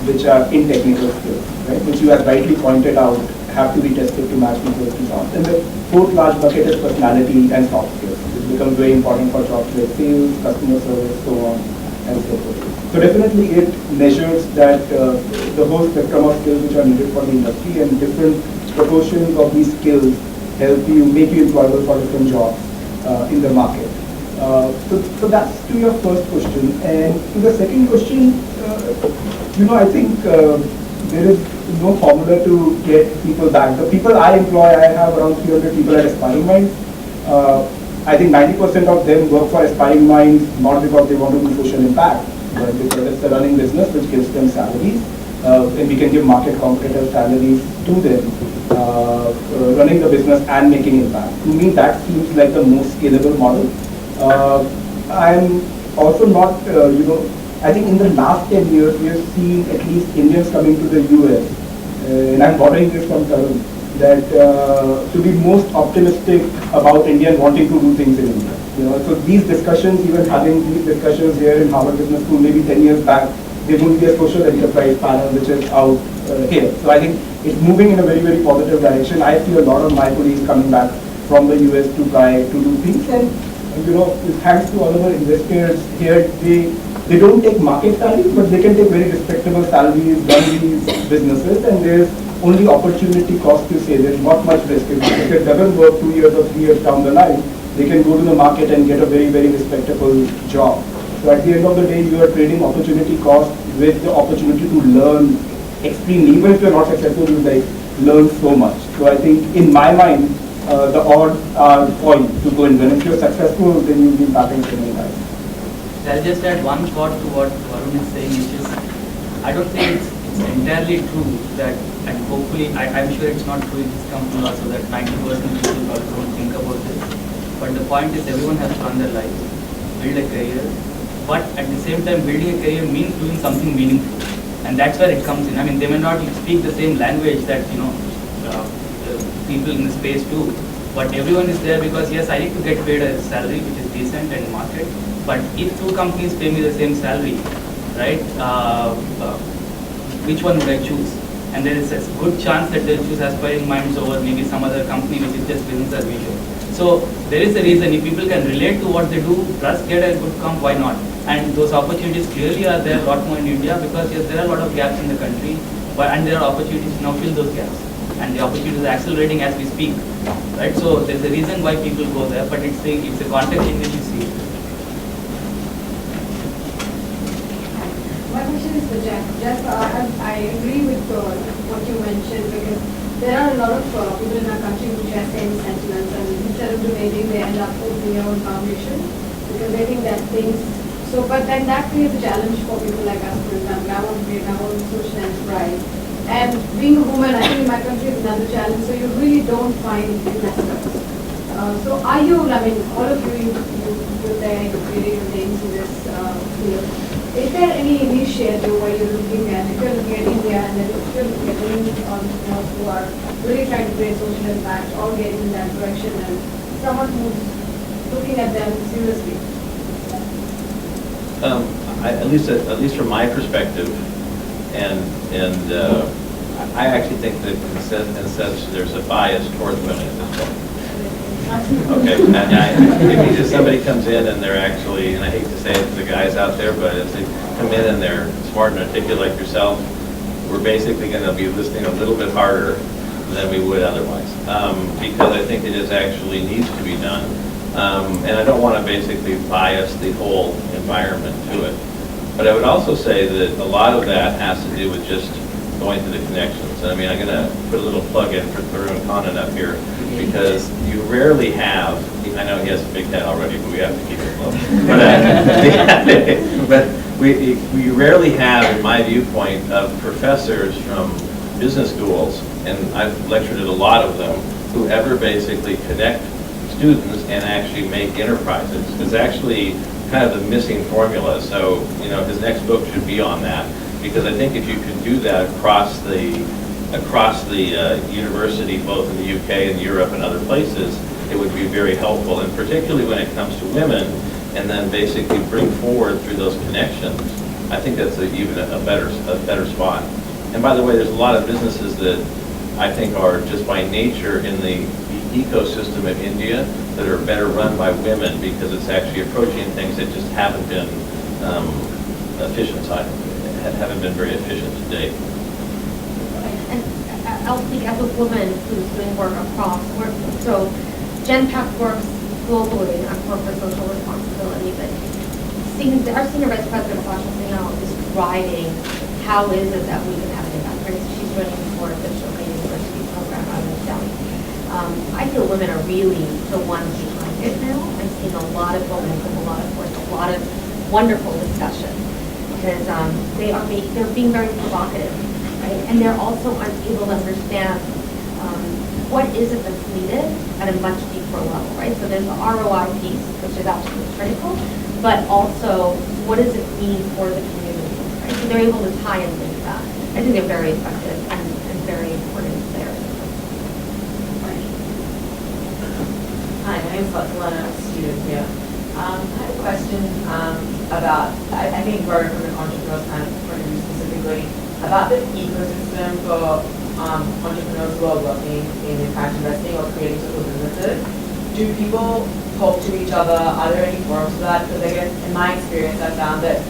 which are in technical skills, right? Which you have rightly pointed out have to be tested to match people's jobs. And the fourth large bucket is personality and soft skills, which becomes very important for jobs like sales, customer service, so on and so forth. So definitely it measures that the whole spectrum of skills which are needed for the industry, and different proportions of these skills help you, make you employable for different jobs in the market. So that's to your first question. And to the second question, I think there is no formula to get people back. The people I employ, I have around 300 people at Aspiring Minds. I think 90% of them work for Aspiring Minds not because they want to do social impact, but because it's a running business which gives them salaries, and we can give market competitive salaries to them, running the business and making impact. To me, that seems like the most scalable model. I'm also not, I think in the last 10 years, we have seen at least Indians coming to the US, and I'm borrowing this from Tarun, that to be most optimistic about India and wanting to do things in India. So these discussions, even having these discussions here in Harvard Business School, maybe 10 years back, there would be a social enterprise panel which is out here. So I think it's moving in a very, very positive direction. I see a lot of my colleagues coming back from the US to try to do things, and thanks to all of our investors here, they don't take market salaries, but they can take very respectable salaries, run these businesses, and there's only opportunity cost to say there's not much risk. If it doesn't work 2 years or 3 years down the line, they can go to the market and get a very, very respectable job. So at the end of the day, you are trading opportunity cost with the opportunity to learn extremely. Even if you're not successful, you learn so much. So I think in my mind, the odds are point to go in. When if you're successful, then you'll be back in many times. I'll just add one thought to what Varun is saying, which is, I don't think it's entirely true that, and hopefully, I'm sure it's not true in this company also, that 90% of people probably don't think about this. But the point is, everyone has to run their life, build a career, but at the same time, building a career means doing something meaningful. And that's where it comes in. I mean, they may not speak the same language that, people in the space do, but everyone is there because, yes, I need to get paid a salary which is decent and market, but if two companies pay me the same salary, right, which one would I choose? And there is a good chance that they'll choose Aspiring Minds over maybe some other company which is just business as usual. So there is a reason, if people can relate to what they do, plus get a good comp, why not? And those opportunities clearly are there a lot more in India because, yes, there are a lot of gaps in the country, and there are opportunities to now fill those gaps. And the opportunities are accelerating as we speak, right? So there's a reason why people go there, but it's a context in which you see it. My question is for Jeff. Jeff, I agree with what you mentioned, because there are a lot of people in our country who share same sentiments, and instead of donating, they end up opening their own foundation because they think that things. So, but then that creates a challenge for people like us. For example, I want to create my own social enterprise. And being a woman, I think in my country is another challenge, so you really don't find investors. So are you, I mean, all of you're there, you're creating things in this field. Is there any initiative where you're looking at, if you're looking at India and then if you're looking at women entrepreneurs who are really trying to create social impact or getting in that direction, and someone who's at them seriously? At least from my perspective, and I actually think that there's a bias towards women at this point. Okay, and if somebody comes in and they're actually, and I hate to say it to the guys out there, but if they come in and they're smart and articulate like yourself, we're basically going to be listening a little bit harder than we would otherwise, because I think it is actually needs to be done. And I don't want to basically bias the whole environment to it. But I would also say that a lot of that has to do with just going to the connections. I mean, I'm going to put a little plug in for Tarun Kannan up here, because you rarely have, I know he has a big head already, but we have to keep it low. But we rarely have, in my viewpoint, of professors from business schools, and I've lectured at a lot of them, who ever basically connect students and actually make enterprises. It's actually kind of the missing formula. So, his next book should be on that, because I think if you could do that across the university, both in the UK and Europe and other places, it would be very helpful, and particularly when it comes to women, and then basically bring forward through those connections. I think that's even a better spot. And by the way, there's a lot of businesses that I think are just by nature in the ecosystem of India that are better run by women, because it's actually approaching things that just haven't been haven't been very efficient to date. And I'll speak as a woman who's doing work across, so Genpact works globally on corporate social responsibility, but our senior vice president, Sasha Singhal, is driving how is it that we can have an impact, right? So she's running the board of the Ashoka University program out of Delhi. I feel women are really the ones behind it now. I'm seeing a lot of momentum, a lot of work, a lot of wonderful discussion, because they're being very provocative, right? And they're also unable to understand what is it that's needed at a much deeper level, right? So there's the ROI piece, which is absolutely critical, but also what does it mean for the community, right? So they're able to tie and link that. I think they're very effective and very important there. Hi, my name is Lana, a student here. I had a question about, I think borrowing from the entrepreneur's kind of point of view specifically, about the ecosystem for entrepreneurs who are working in impact investing or creating social businesses. Do people talk to each other? Are there any forums for that? Because I guess in my experience, I found that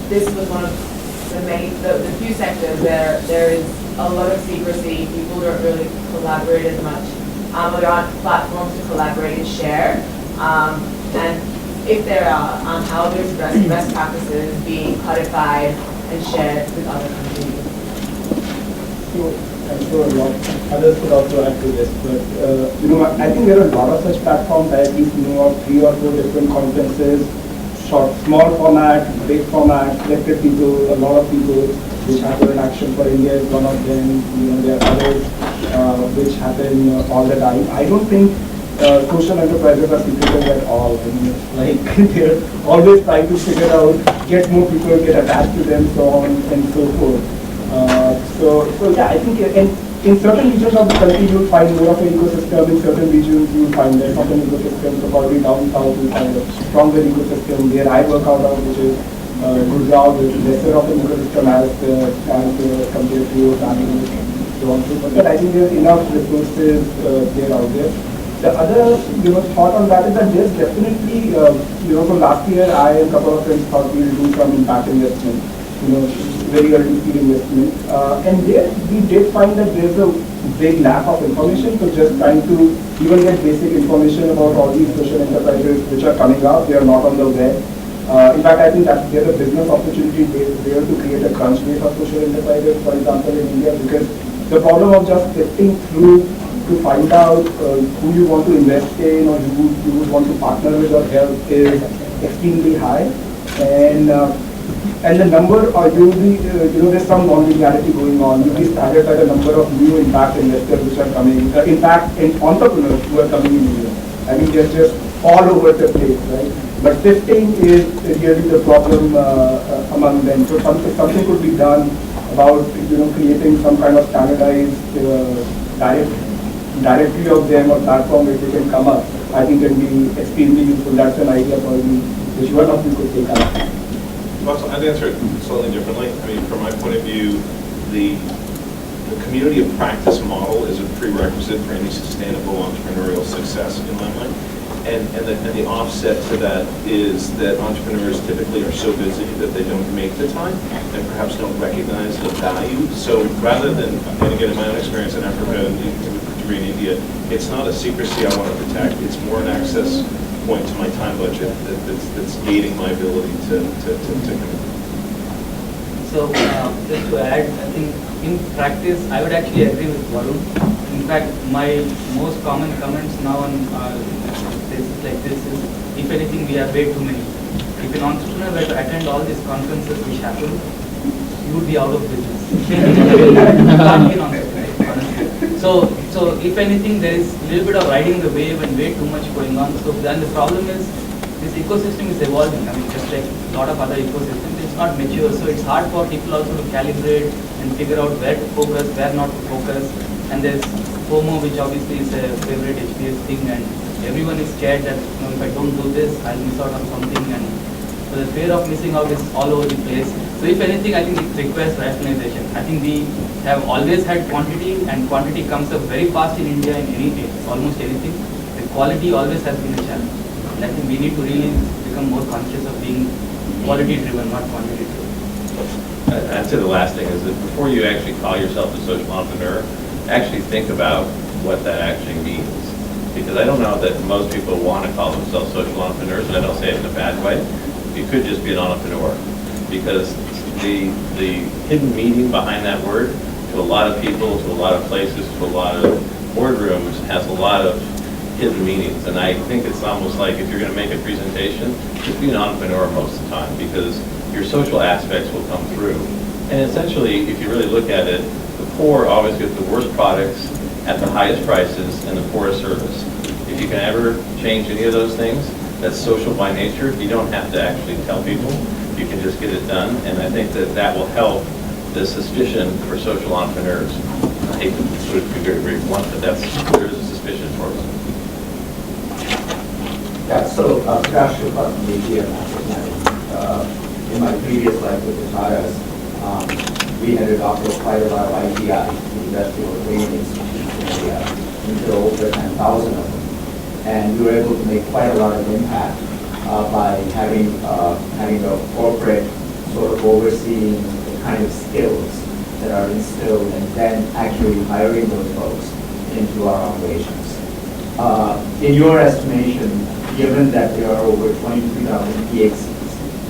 this was one of the few sectors where there is a lot of secrecy. People don't really collaborate as much. There aren't platforms to collaborate and share. And if there are, how are those best practices being codified and shared with other countries? I'm sure a lot others could also add to this, but I think there are a lot of such platforms. I at least know of 3 or 4 different conferences, small format, big format, selected people, a lot of people, which happen in Action for India is one of them. There are others which happen all the time. I don't think social enterprises are secretive at all. I mean, it's like they're always trying to figure out, get more people, get attached to them, so on and so forth. So yeah, I think in certain regions of the country you'll find more of an ecosystem. In certain regions you'll find less of an ecosystem. So probably down south you'll find a stronger ecosystem. Where I work out of, which is Gurgaon, there's lesser of an ecosystem as compared to Bangalore and so on. But I think there's enough resources there out there. The other thought on that is that there's definitely so last year I and a couple of friends thought we'll do some impact investment. Very early seed investment, and there we did find that there's a big lack of information. So just trying to even get basic information about all these social enterprises which are coming up, they are not on the web. In fact, I think that there's a business opportunity there to create a crunch base of social enterprises, for example, in India, because the problem of just sifting through to find out who you want to invest in or who you would want to partner with or help is extremely high, and the number are usually, there's some non-linearity going on. You'll be staggered by the number of new impact investors which are coming, impact entrepreneurs who are coming in India. I mean, they're just all over the place, right? But sifting is really the problem among them. So something could be done about, creating some kind of standardized directory of them or platform where they can come up I think can be extremely useful. That's an idea probably which one of you could take up. Well, I'd answer it slightly differently. I mean, from my point of view, the community of practice model is a prerequisite for any sustainable entrepreneurial success in my mind. And the offset to that is that entrepreneurs typically are so busy that they don't make the time and perhaps don't recognize the value. So rather than, and again, in my own experience in Africa and particularly in India, it's not a secrecy I want to protect. It's more an access point to my time budget that's gating my ability to commit. So just to add, I think in practice, I would actually agree with Varun. In fact, my most common comments now on places like this is, if anything, we have way too many. If an entrepreneur were to attend all these conferences which happen, you would be out of business. You can't be an entrepreneur, honestly. So if anything, there is a little bit of riding the wave and way too much going on. So then the problem is, this ecosystem is evolving. I mean, just like a lot of other ecosystems, it's not mature. So it's hard for people also to calibrate and figure out where to focus, where not to focus. And there's FOMO, which obviously is a favorite HBS thing, and everyone is scared that, you know, if I don't do this, I'll miss out on something. And so the fear of missing out is all over the place. So if anything, I think it requires rationalization. I think we have always had quantity, and quantity comes up very fast in India in any case, almost anything. The quality always has been a challenge. And I think we need to really become more conscious of being quality driven, not quantity driven. I'd say the last thing is that before you actually call yourself a social entrepreneur, actually think about what that actually means. Because I don't know that most people want to call themselves social entrepreneurs, and I don't say it in a bad way. You could just be an entrepreneur. Because the hidden meaning behind that word, to a lot of people, to a lot of places, to a lot of boardrooms, has a lot of hidden meanings. And I think it's almost like if you're going to make a presentation, just be an entrepreneur most of the time, because your social aspects will come through. And essentially, if you really look at it, the poor always get the worst products at the highest prices and the poorest service. If you can ever change any of those things, that's social by nature. You don't have to actually tell people. You can just get it done. And I think that that will help the suspicion for social entrepreneurs. I hate to sort of be very, very blunt, but there is a suspicion for us. Yeah, so Prakash Shukla from AGM in my previous life with the Tatas, we had adopted quite a lot of ITI, industrial training institutes in India, until over 10,000 of them. And we were able to make quite a lot of impact by having a corporate sort of overseeing the kind of skills that are instilled and then actually hiring those folks into our operations. In your estimation, given that there are over 23,000 PHCs,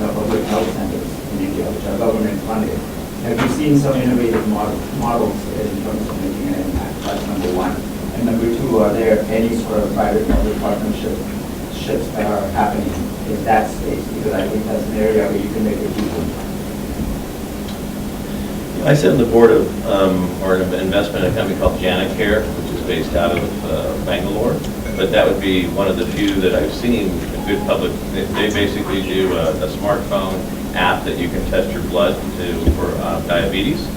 public health centers in India, which are government funded, have you seen some innovative models in terms of making an impact? That's number one. And number two, are there any sort of private-public partnerships that are happening in that space? Because I think that's an area where you can make a huge impact. I sit on the board of or an investment in a company called Janacare, which is based out of Bangalore. But that would be one of the few that I've seen a good public. They basically do a smartphone app that you can test your blood for diabetes.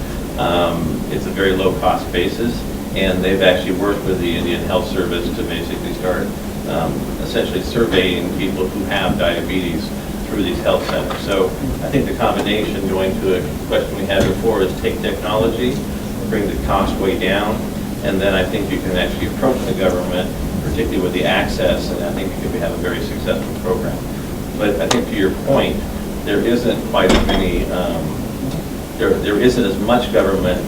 It's a very low cost basis, and they've actually worked with the Indian Health Service to basically start essentially surveying people who have diabetes through these health centers. So I think the combination, going to a question we had before, is take technology, bring the cost way down, and then I think you can actually approach the government, particularly with the access, and I think you can have a very successful program. But I think to your point, there isn't quite as many, there isn't as much government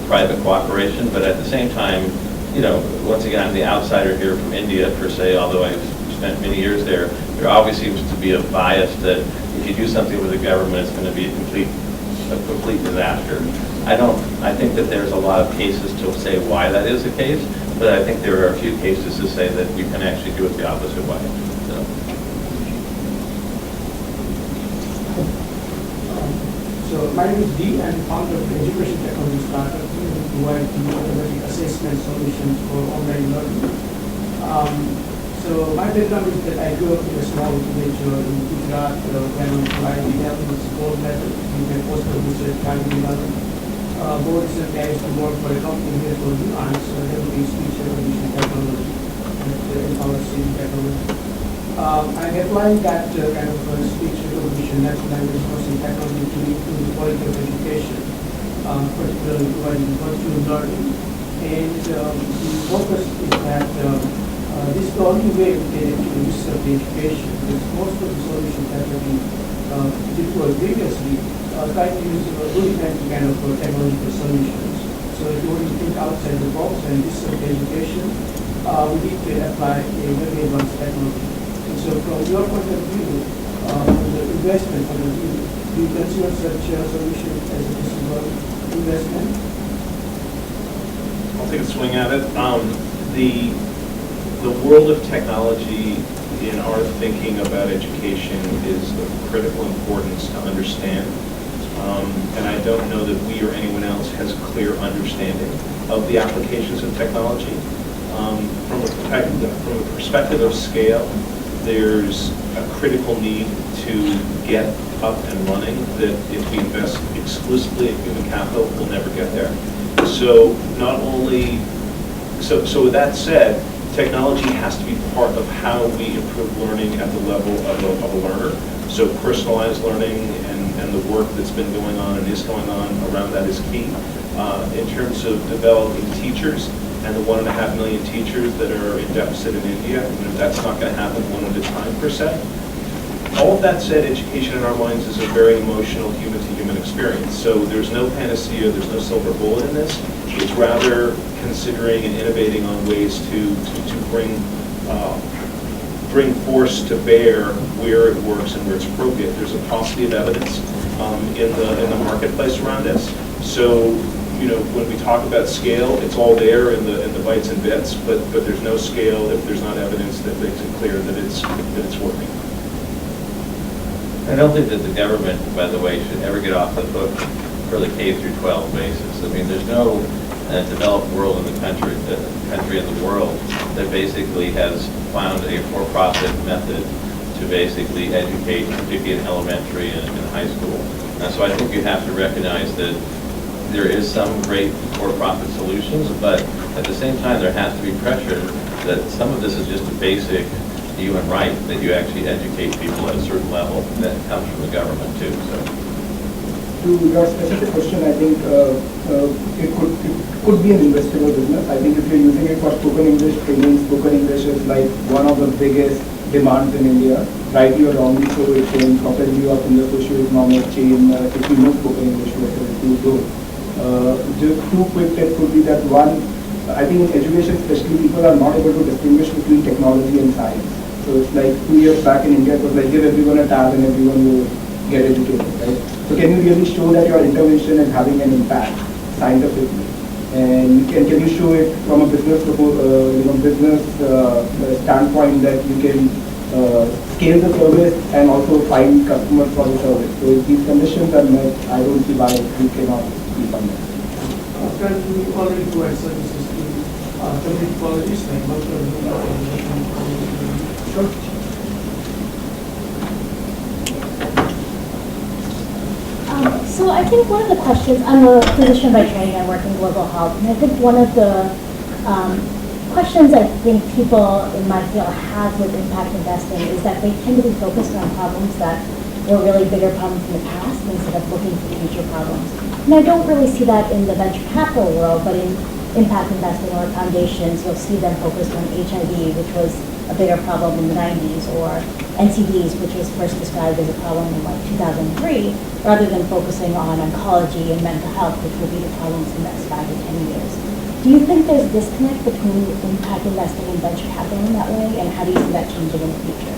private cooperation, but at the same time, you know, once again, I'm the outsider here from India per se, although I've spent many years there. There always seems to be a bias that if you do something with the government, it's going to be a complete disaster. I think that there's a lot of cases to say why that is the case, but I think there are a few cases to say that you can actually do it the opposite way. So my name is Dee, I'm founder of the education technology startup. We provide automatic assessment solutions for online learning. So my background is that I grew up in a small village in Gujarat, when I began this gold medal in the postal research family learning. Board recently I used to work for a company here called Nuance, developing speech recognition technology. that empowers civic technology. I'm applying that kind of speech recognition, natural language processing technology to the quality of education, particularly providing virtual learning. And the focus is that this is the only way we can actually disrupt the education, because most of the solutions that have been deployed previously try to use rudimentary kind of technological solutions. So if you want to think outside the box and disrupt the education, we need to apply a very advanced technology. And so from your point of view, the investment point of view, do you consider such a solution as a possible investment? I'll take a swing at it. The world of technology in our thinking about education is of critical importance to understand. And I don't know that we or anyone else has a clear understanding of the applications of technology. From a perspective of scale, there's a critical need to get up and running that if we invest exclusively in human capital, we'll never get there. So not only, so with that said, technology has to be part of how we improve learning at the level of a learner. So personalized learning and the work that's been going on and is going on around that is key. In terms of developing teachers and the 1.5 million teachers that are in deficit in India, that's not going to happen one at a time per se. All of that said, education in our minds is a very emotional human-to-human experience. So there's no panacea, there's no silver bullet in this. It's rather considering and innovating on ways to bring force to bear where it works and where it's appropriate. There's a paucity of evidence in the marketplace around this. So when we talk about scale, it's all there in the bytes and bits, but there's no scale if there's not evidence that makes it clear that it's working. I don't think that the government, by the way, should ever get off the hook for the K through 12 basis. I mean, there's no developed world in the country in the world that basically has found a for-profit method to basically educate, particularly in elementary and in high school. And so I think you have to recognize that there is some great for-profit solutions, but at the same time, there has to be pressure that some of this is just a basic human right, that you actually educate people at a certain level that comes from the government too. So, to your specific question, I think it could be an investable business. I think if you're using it for spoken English training, spoken English is like one of the biggest demands in India. Rightly or wrongly, so it can propel you up in the socio-economic chain if you know spoken English, whether you do. Just two quick tips would be that one, I think in education especially, people are not able to distinguish between technology and science. So it's like 2 years back in India, it was like give everyone a tab and everyone will get educated, right? So can you really show that your intervention is having an impact scientifically? And can you show it from a business standpoint that you can scale the service and also find customers for the service? So if these conditions are met, I don't see why you cannot be funded. Currently, we already provide services to community colleges like Sure. So I think one of the questions, I'm a physician by training, I work in global health, and I think one of the questions I think people in my field have with impact investing is that they tend to be focused on problems that were really bigger problems in the past instead of looking for future problems. And I don't really see that in the venture capital world, but in impact investing or foundations, you'll see them focused on HIV, which was a bigger problem in the 90s, or NCDs, which was first described as a problem in like 2003, rather than focusing on oncology and mental health, which will be the problems in the next 5 to 10 years. Do you think there's a disconnect between impact investing and venture capital in that way, and how do you see that changing in the future?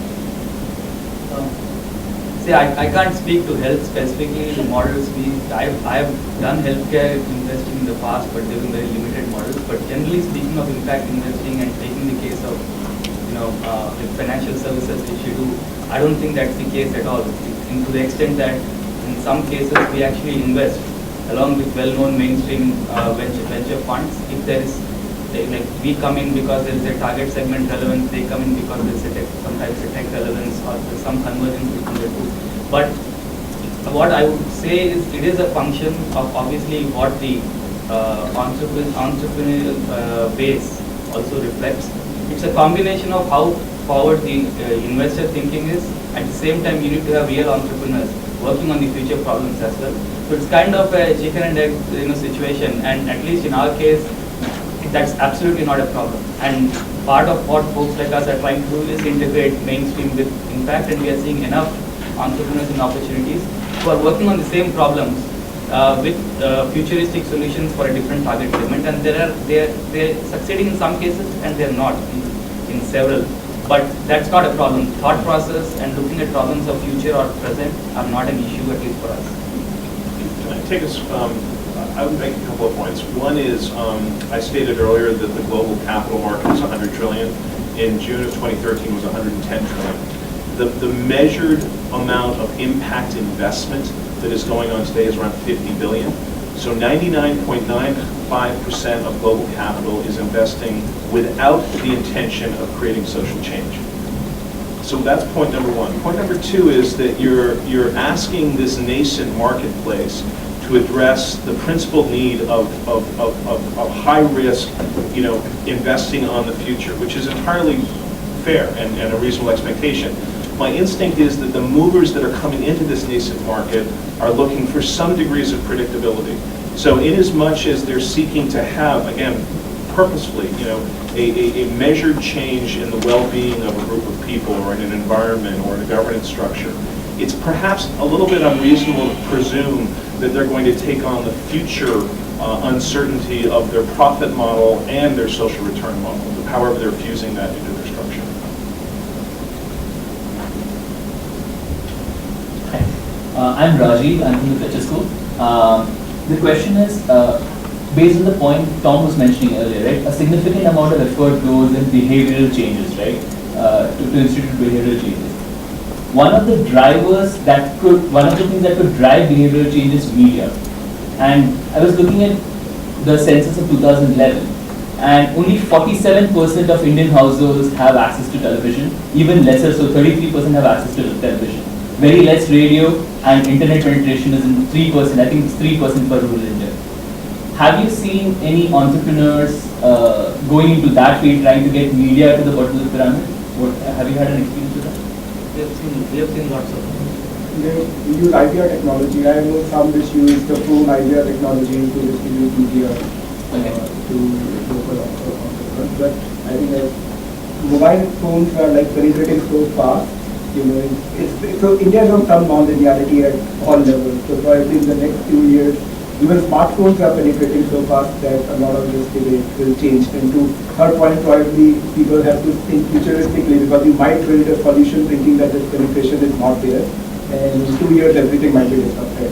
See, I can't speak to health specifically. The models I have done healthcare investing in the past, but they were very limited models. But generally speaking of impact investing and taking the case of with financial services which you do, I don't think that's the case at all. To the extent that in some cases we actually invest along with well-known mainstream venture funds. If there is, like we come in because there is a target segment relevance, they come in because there is a sometimes a tech relevance or some convergence between the two. But what I would say is it is a function of obviously what the entrepreneurial base also reflects. it's a combination of how forward the investor thinking is. At the same time, you need to have real entrepreneurs working on the future problems as well. So it's kind of a chicken and egg situation, and at least in our case, that's absolutely not a problem. And part of what folks like us are trying to do is integrate mainstream with impact, and we are seeing enough entrepreneurs and opportunities who are working on the same problems with futuristic solutions for a different target segment, and they're succeeding in some cases and they're not in several. But that's not a problem. Thought process and looking at problems of future or present are not an issue, at least for us. Can I take us, I would make a couple of points. One is, I stated earlier that the global capital market is 100 trillion. In June of 2013 it was 110 trillion. The measured amount of impact investment that is going on today is around 50 billion. So 99.95% of global capital is investing without the intention of creating social change. So that's point number one. Point number two is that you're asking this nascent marketplace to address the principal need of high risk, investing on the future, which is entirely fair and a reasonable expectation. My instinct is that the movers that are coming into this nascent market are looking for some degrees of predictability. So in as much as they're seeking to have, again, purposefully, a measured change in the well-being of a group of people or in an environment or in a governance structure, it's perhaps a little bit unreasonable to presume that they're going to take on the future uncertainty of their profit model and their social return model, however they're fusing that into their structure. I'm Rajiv, I'm from the Fletcher School. The question is, based on the point Tom was mentioning earlier, right? A significant amount of effort goes in behavioral changes, right? To institute behavioral changes. One of the things that could drive behavioral change is media. And I was looking at the census of 2011, and only 47% of Indian households have access to television, even lesser, so 33% have access to television. Very less radio, and internet penetration is in 3%, I think it's 3% for rural India. Have you seen any entrepreneurs going into that field, trying to get media to the bottom of the pyramid? Have you had an experience with that? We have seen lots of them. We use IVR technology. I know some which use the phone IVR technology to distribute media to local entrepreneurs. But I think that mobile phones are like penetrating so fast. So India is on some non-linearity at all levels. So probably in the next few years, even smartphones are penetrating so fast that a lot of this debate will change. And to her point, probably people have to think futuristically, because you might build a solution thinking that this penetration is not there, and in 2 years everything might be disrupted.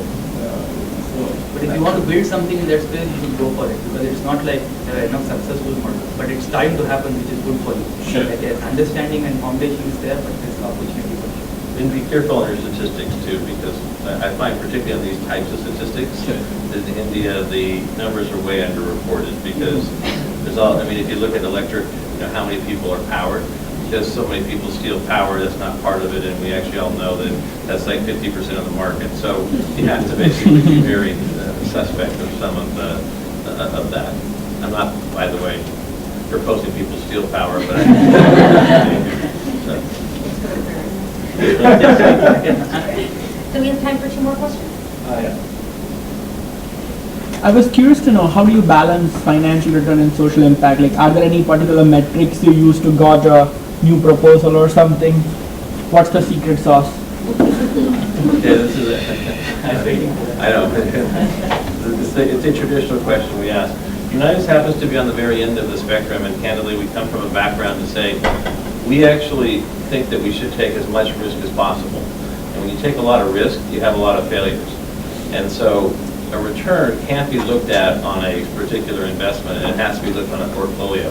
But if you want to build something in that space, you should go for it, because it's not like there are enough successful models, but it's starting to happen, which is good for you. Sure. Like understanding and foundation is there, but there's opportunity for you. And be careful on your statistics too, because I find particularly on these types of statistics, that in India the numbers are way underreported, because if you look at electric, how many people are powered, because so many people steal power, that's not part of it, and we actually all know that that's like 50% of the market. So you have to basically be very suspect of some of that. I'm not, by the way, proposing people steal power, but Do we have time for 2 more questions? yeah. I was curious to know, how do you balance financial return and social impact? Like, are there any particular metrics you use to gauge a new proposal or something? What's the secret sauce? Yeah, this is I know. It's a traditional question we ask. Unitas happens to be on the very end of the spectrum, and candidly, we come from a background to say, we actually think that we should take as much risk as possible. And when you take a lot of risk, you have a lot of failures. And so a return can't be looked at on a particular investment, and it has to be looked on a portfolio.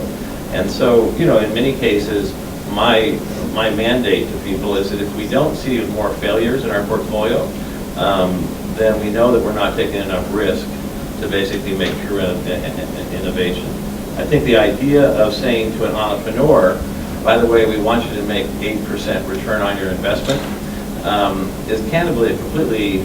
And so, in many cases, my mandate to people is that if we don't see more failures in our portfolio, then we know that we're not taking enough risk to basically make true innovation. I think the idea of saying to an entrepreneur, by the way, we want you to make 8% return on your investment, is candidly a completely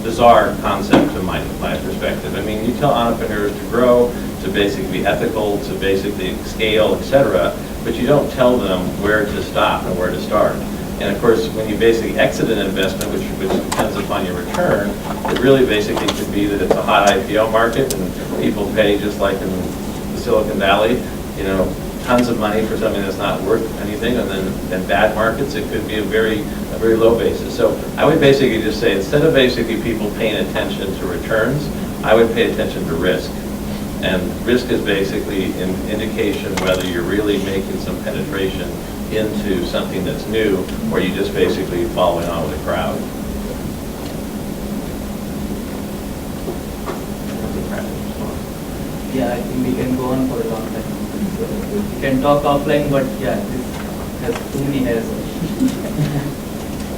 bizarre concept from my perspective. I mean, you tell entrepreneurs to grow, to basically be ethical, to basically scale, etc., but you don't tell them where to stop and where to start. And of course, when you basically exit an investment, which depends upon your return, it really basically could be that it's a hot IPO market and people pay, just like in the Silicon Valley, you know, tons of money for something that's not worth anything, and then in bad markets, it could be a very low basis. So I would basically just say, instead of basically people paying attention to returns, I would pay attention to risk. And risk is basically an indication whether you're really making some penetration into something that's new, or you just basically following on with the crowd. Yeah, I think we can go on for a long time. So we can talk offline, but yeah, this has too many hairs.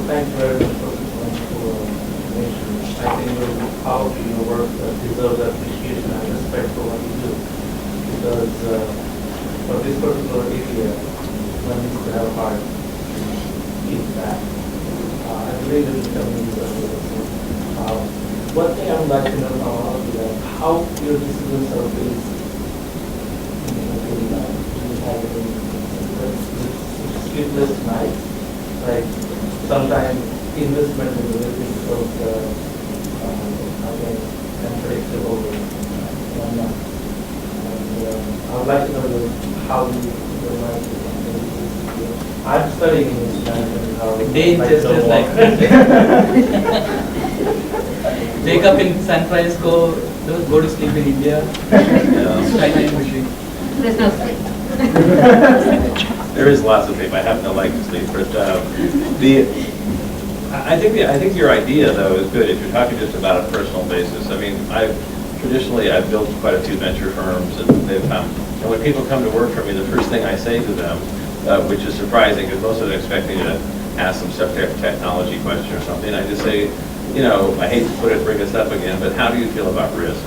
Thanks very much for this wonderful information. I think how your work deserves appreciation and respect for what you do. Because for this particular area, one needs to have heart feedback. I believe it will come in the one thing I would like to know from all of you is how your decisions are based sleepless nights. Like sometimes investment is a little bit of again unpredictable. And I would like to know how you I'm studying English management. How They just like wake up in San Francisco, go to sleep in India. Skyline machine. There's no sleep. There is lots of sleep. I happen to like to sleep, but I think your idea though is good. If you're talking just about a personal basis, I mean, I've built quite a few venture firms, and and when people come to work for me, the first thing I say to them, which is surprising because most of them expect me to ask them some technology question or something, I just say, you know, I hate to bring this up again, but how do you feel about risk?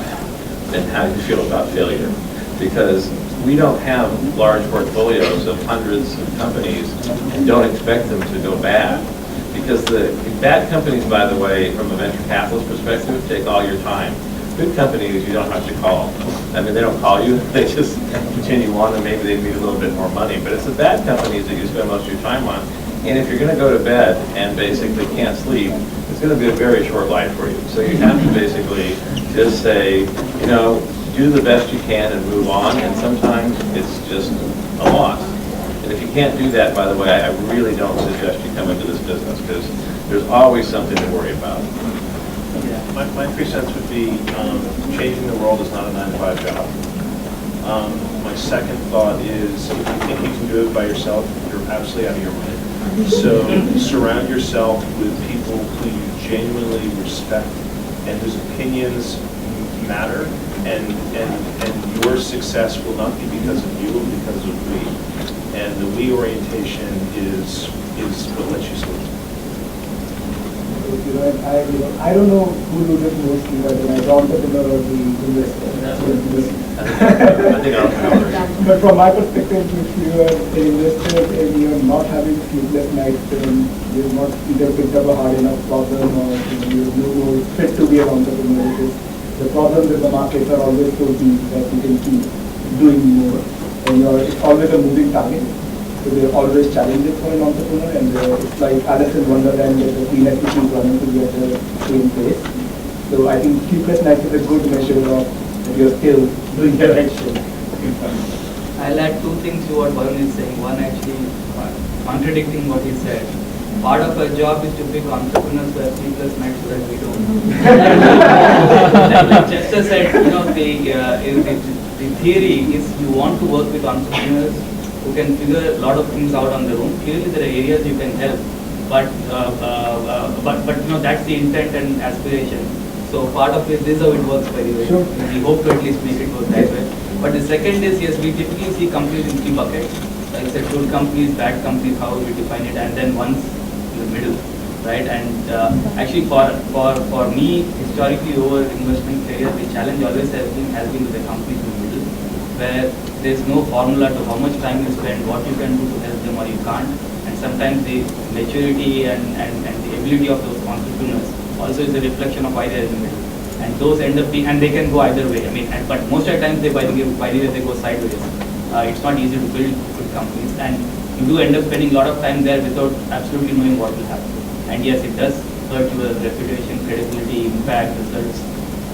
And how do you feel about failure? Because we don't have large portfolios of hundreds of companies and don't expect them to go bad. Because the bad companies, by the way, from a venture capitalist perspective, take all your time. Good companies, you don't have to call. I mean, they don't call you, they just continue on, and maybe they need a little bit more money. But it's the bad companies that you spend most of your time on. And if you're going to go to bed and basically can't sleep, it's going to be a very short life for you. So you have to basically just say, you know, do the best you can and move on. And sometimes it's just a loss. And if you can't do that, by the way, I really don't suggest you come into this business because there's always something to worry about. My 3 cents would be changing the world is not a 9-to-5 job. My second thought is if you think you can do it by yourself, you're absolutely out of your mind. So surround yourself with people who you genuinely respect and whose opinions matter, and your success will not be because of you, but because of we. And the we orientation is what lets you sleep. I don't know who do this mostly, but the entrepreneur or the investor. I think I'll But from my perspective, if you are an investor and you are not having sleepless nights, then you have not either picked up a hard enough problem or you are no fit to be an entrepreneur. Because the problem with the markets are always so deep that you can keep doing more. And it's always a moving target. So there are always challenges for an entrepreneur, and it's like Alice in Wonderland, that the peanut to keep running to get the same place. So I think sleepless nights is a good measure of that you're still doing the right shit. I'll add 2 things to what Varun is saying. One, actually contradicting what he said. Part of our job is to pick entrepreneurs who have sleepless nights so that we don't. Like Chester said, you know, the theory is you want to work with entrepreneurs who can figure a lot of things out on their own. Clearly, there are areas you can help, but you know, that's the intent and aspiration. So part of it, this is how it works, by the way. Sure. We hope to at least make it work that way. But the second is, yes, we typically see companies in 3 buckets. Like I said, good companies, bad companies, how we define it, and then ones in the middle, right? And actually, for me, historically over investment career, the challenge always has been with the companies in the middle, where there's no formula to how much time you spend, what you can do to help them or you can't. And sometimes the maturity and the ability of those entrepreneurs also is a reflection of why they're in the middle. And those end up being, and they can go either way. I mean, but most of the times by the way, they go sideways. It's not easy to build good companies, and you do end up spending a lot of time there without absolutely knowing what will happen. And yes, it does hurt your reputation, credibility, impact, results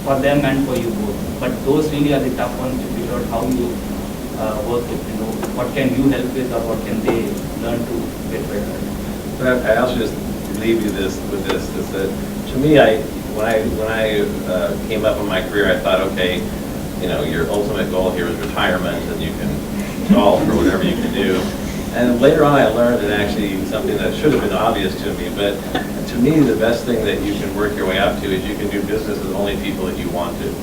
for them and for you both. But those really are the tough ones to figure out how you work with, what can you help with or what can they learn to get better at. But I also just leave you with this, is that to me, when I came up in my career, I thought, okay, your ultimate goal here is retirement, and you can golf or whatever you can do. And later on, I learned, and actually something that should have been obvious to me, but to me, the best thing that you can work your way up to is you can do business with only people that you want to.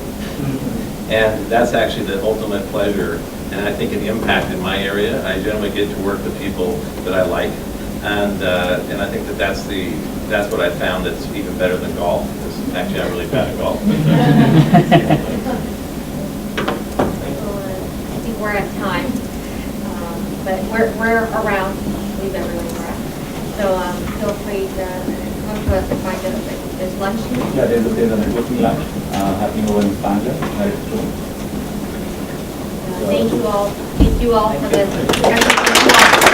And that's actually the ultimate pleasure, and I think an impact in my area. I generally get to work with people that I like, and I think that's what I found that's even better than golf. Because actually, I'm really bad at golf. I think we're at time, but we're around. Leave everyone around. So feel free to come to us and find us. There's lunch. Yeah, there's a networking lunch happening over in Panja. Thank you all. Thank you all for this.